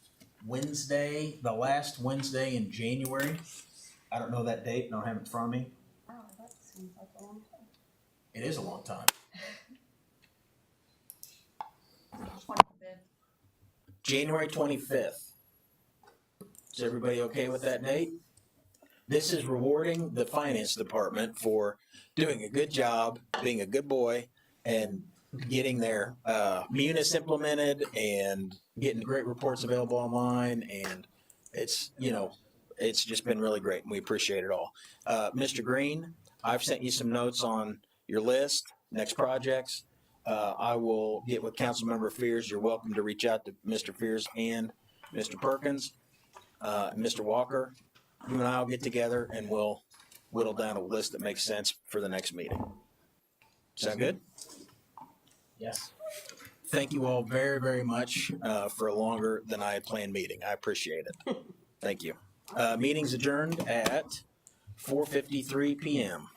Wednesday, the last Wednesday in January? I don't know that date. I don't have it in front of me. Wow, that seems like a long time. It is a long time. January 25th. Is everybody okay with that date? This is rewarding the finance department for doing a good job, being a good boy, and getting their Munis implemented and getting great reports available online. And it's just been really great, and we appreciate it all. Mr. Green, I've sent you some notes on your list, next projects. I will get with Councilmember Fears. You're welcome to reach out to Mr. Fears and Mr. Perkins, Mr. Walker. You and I will get together and we'll whittle down a list that makes sense for the next meeting. Sound good? Yes. Thank you all very, very much for a longer than I had planned meeting. I appreciate it. Thank you. Meeting's adjourned at 4:53 p.m.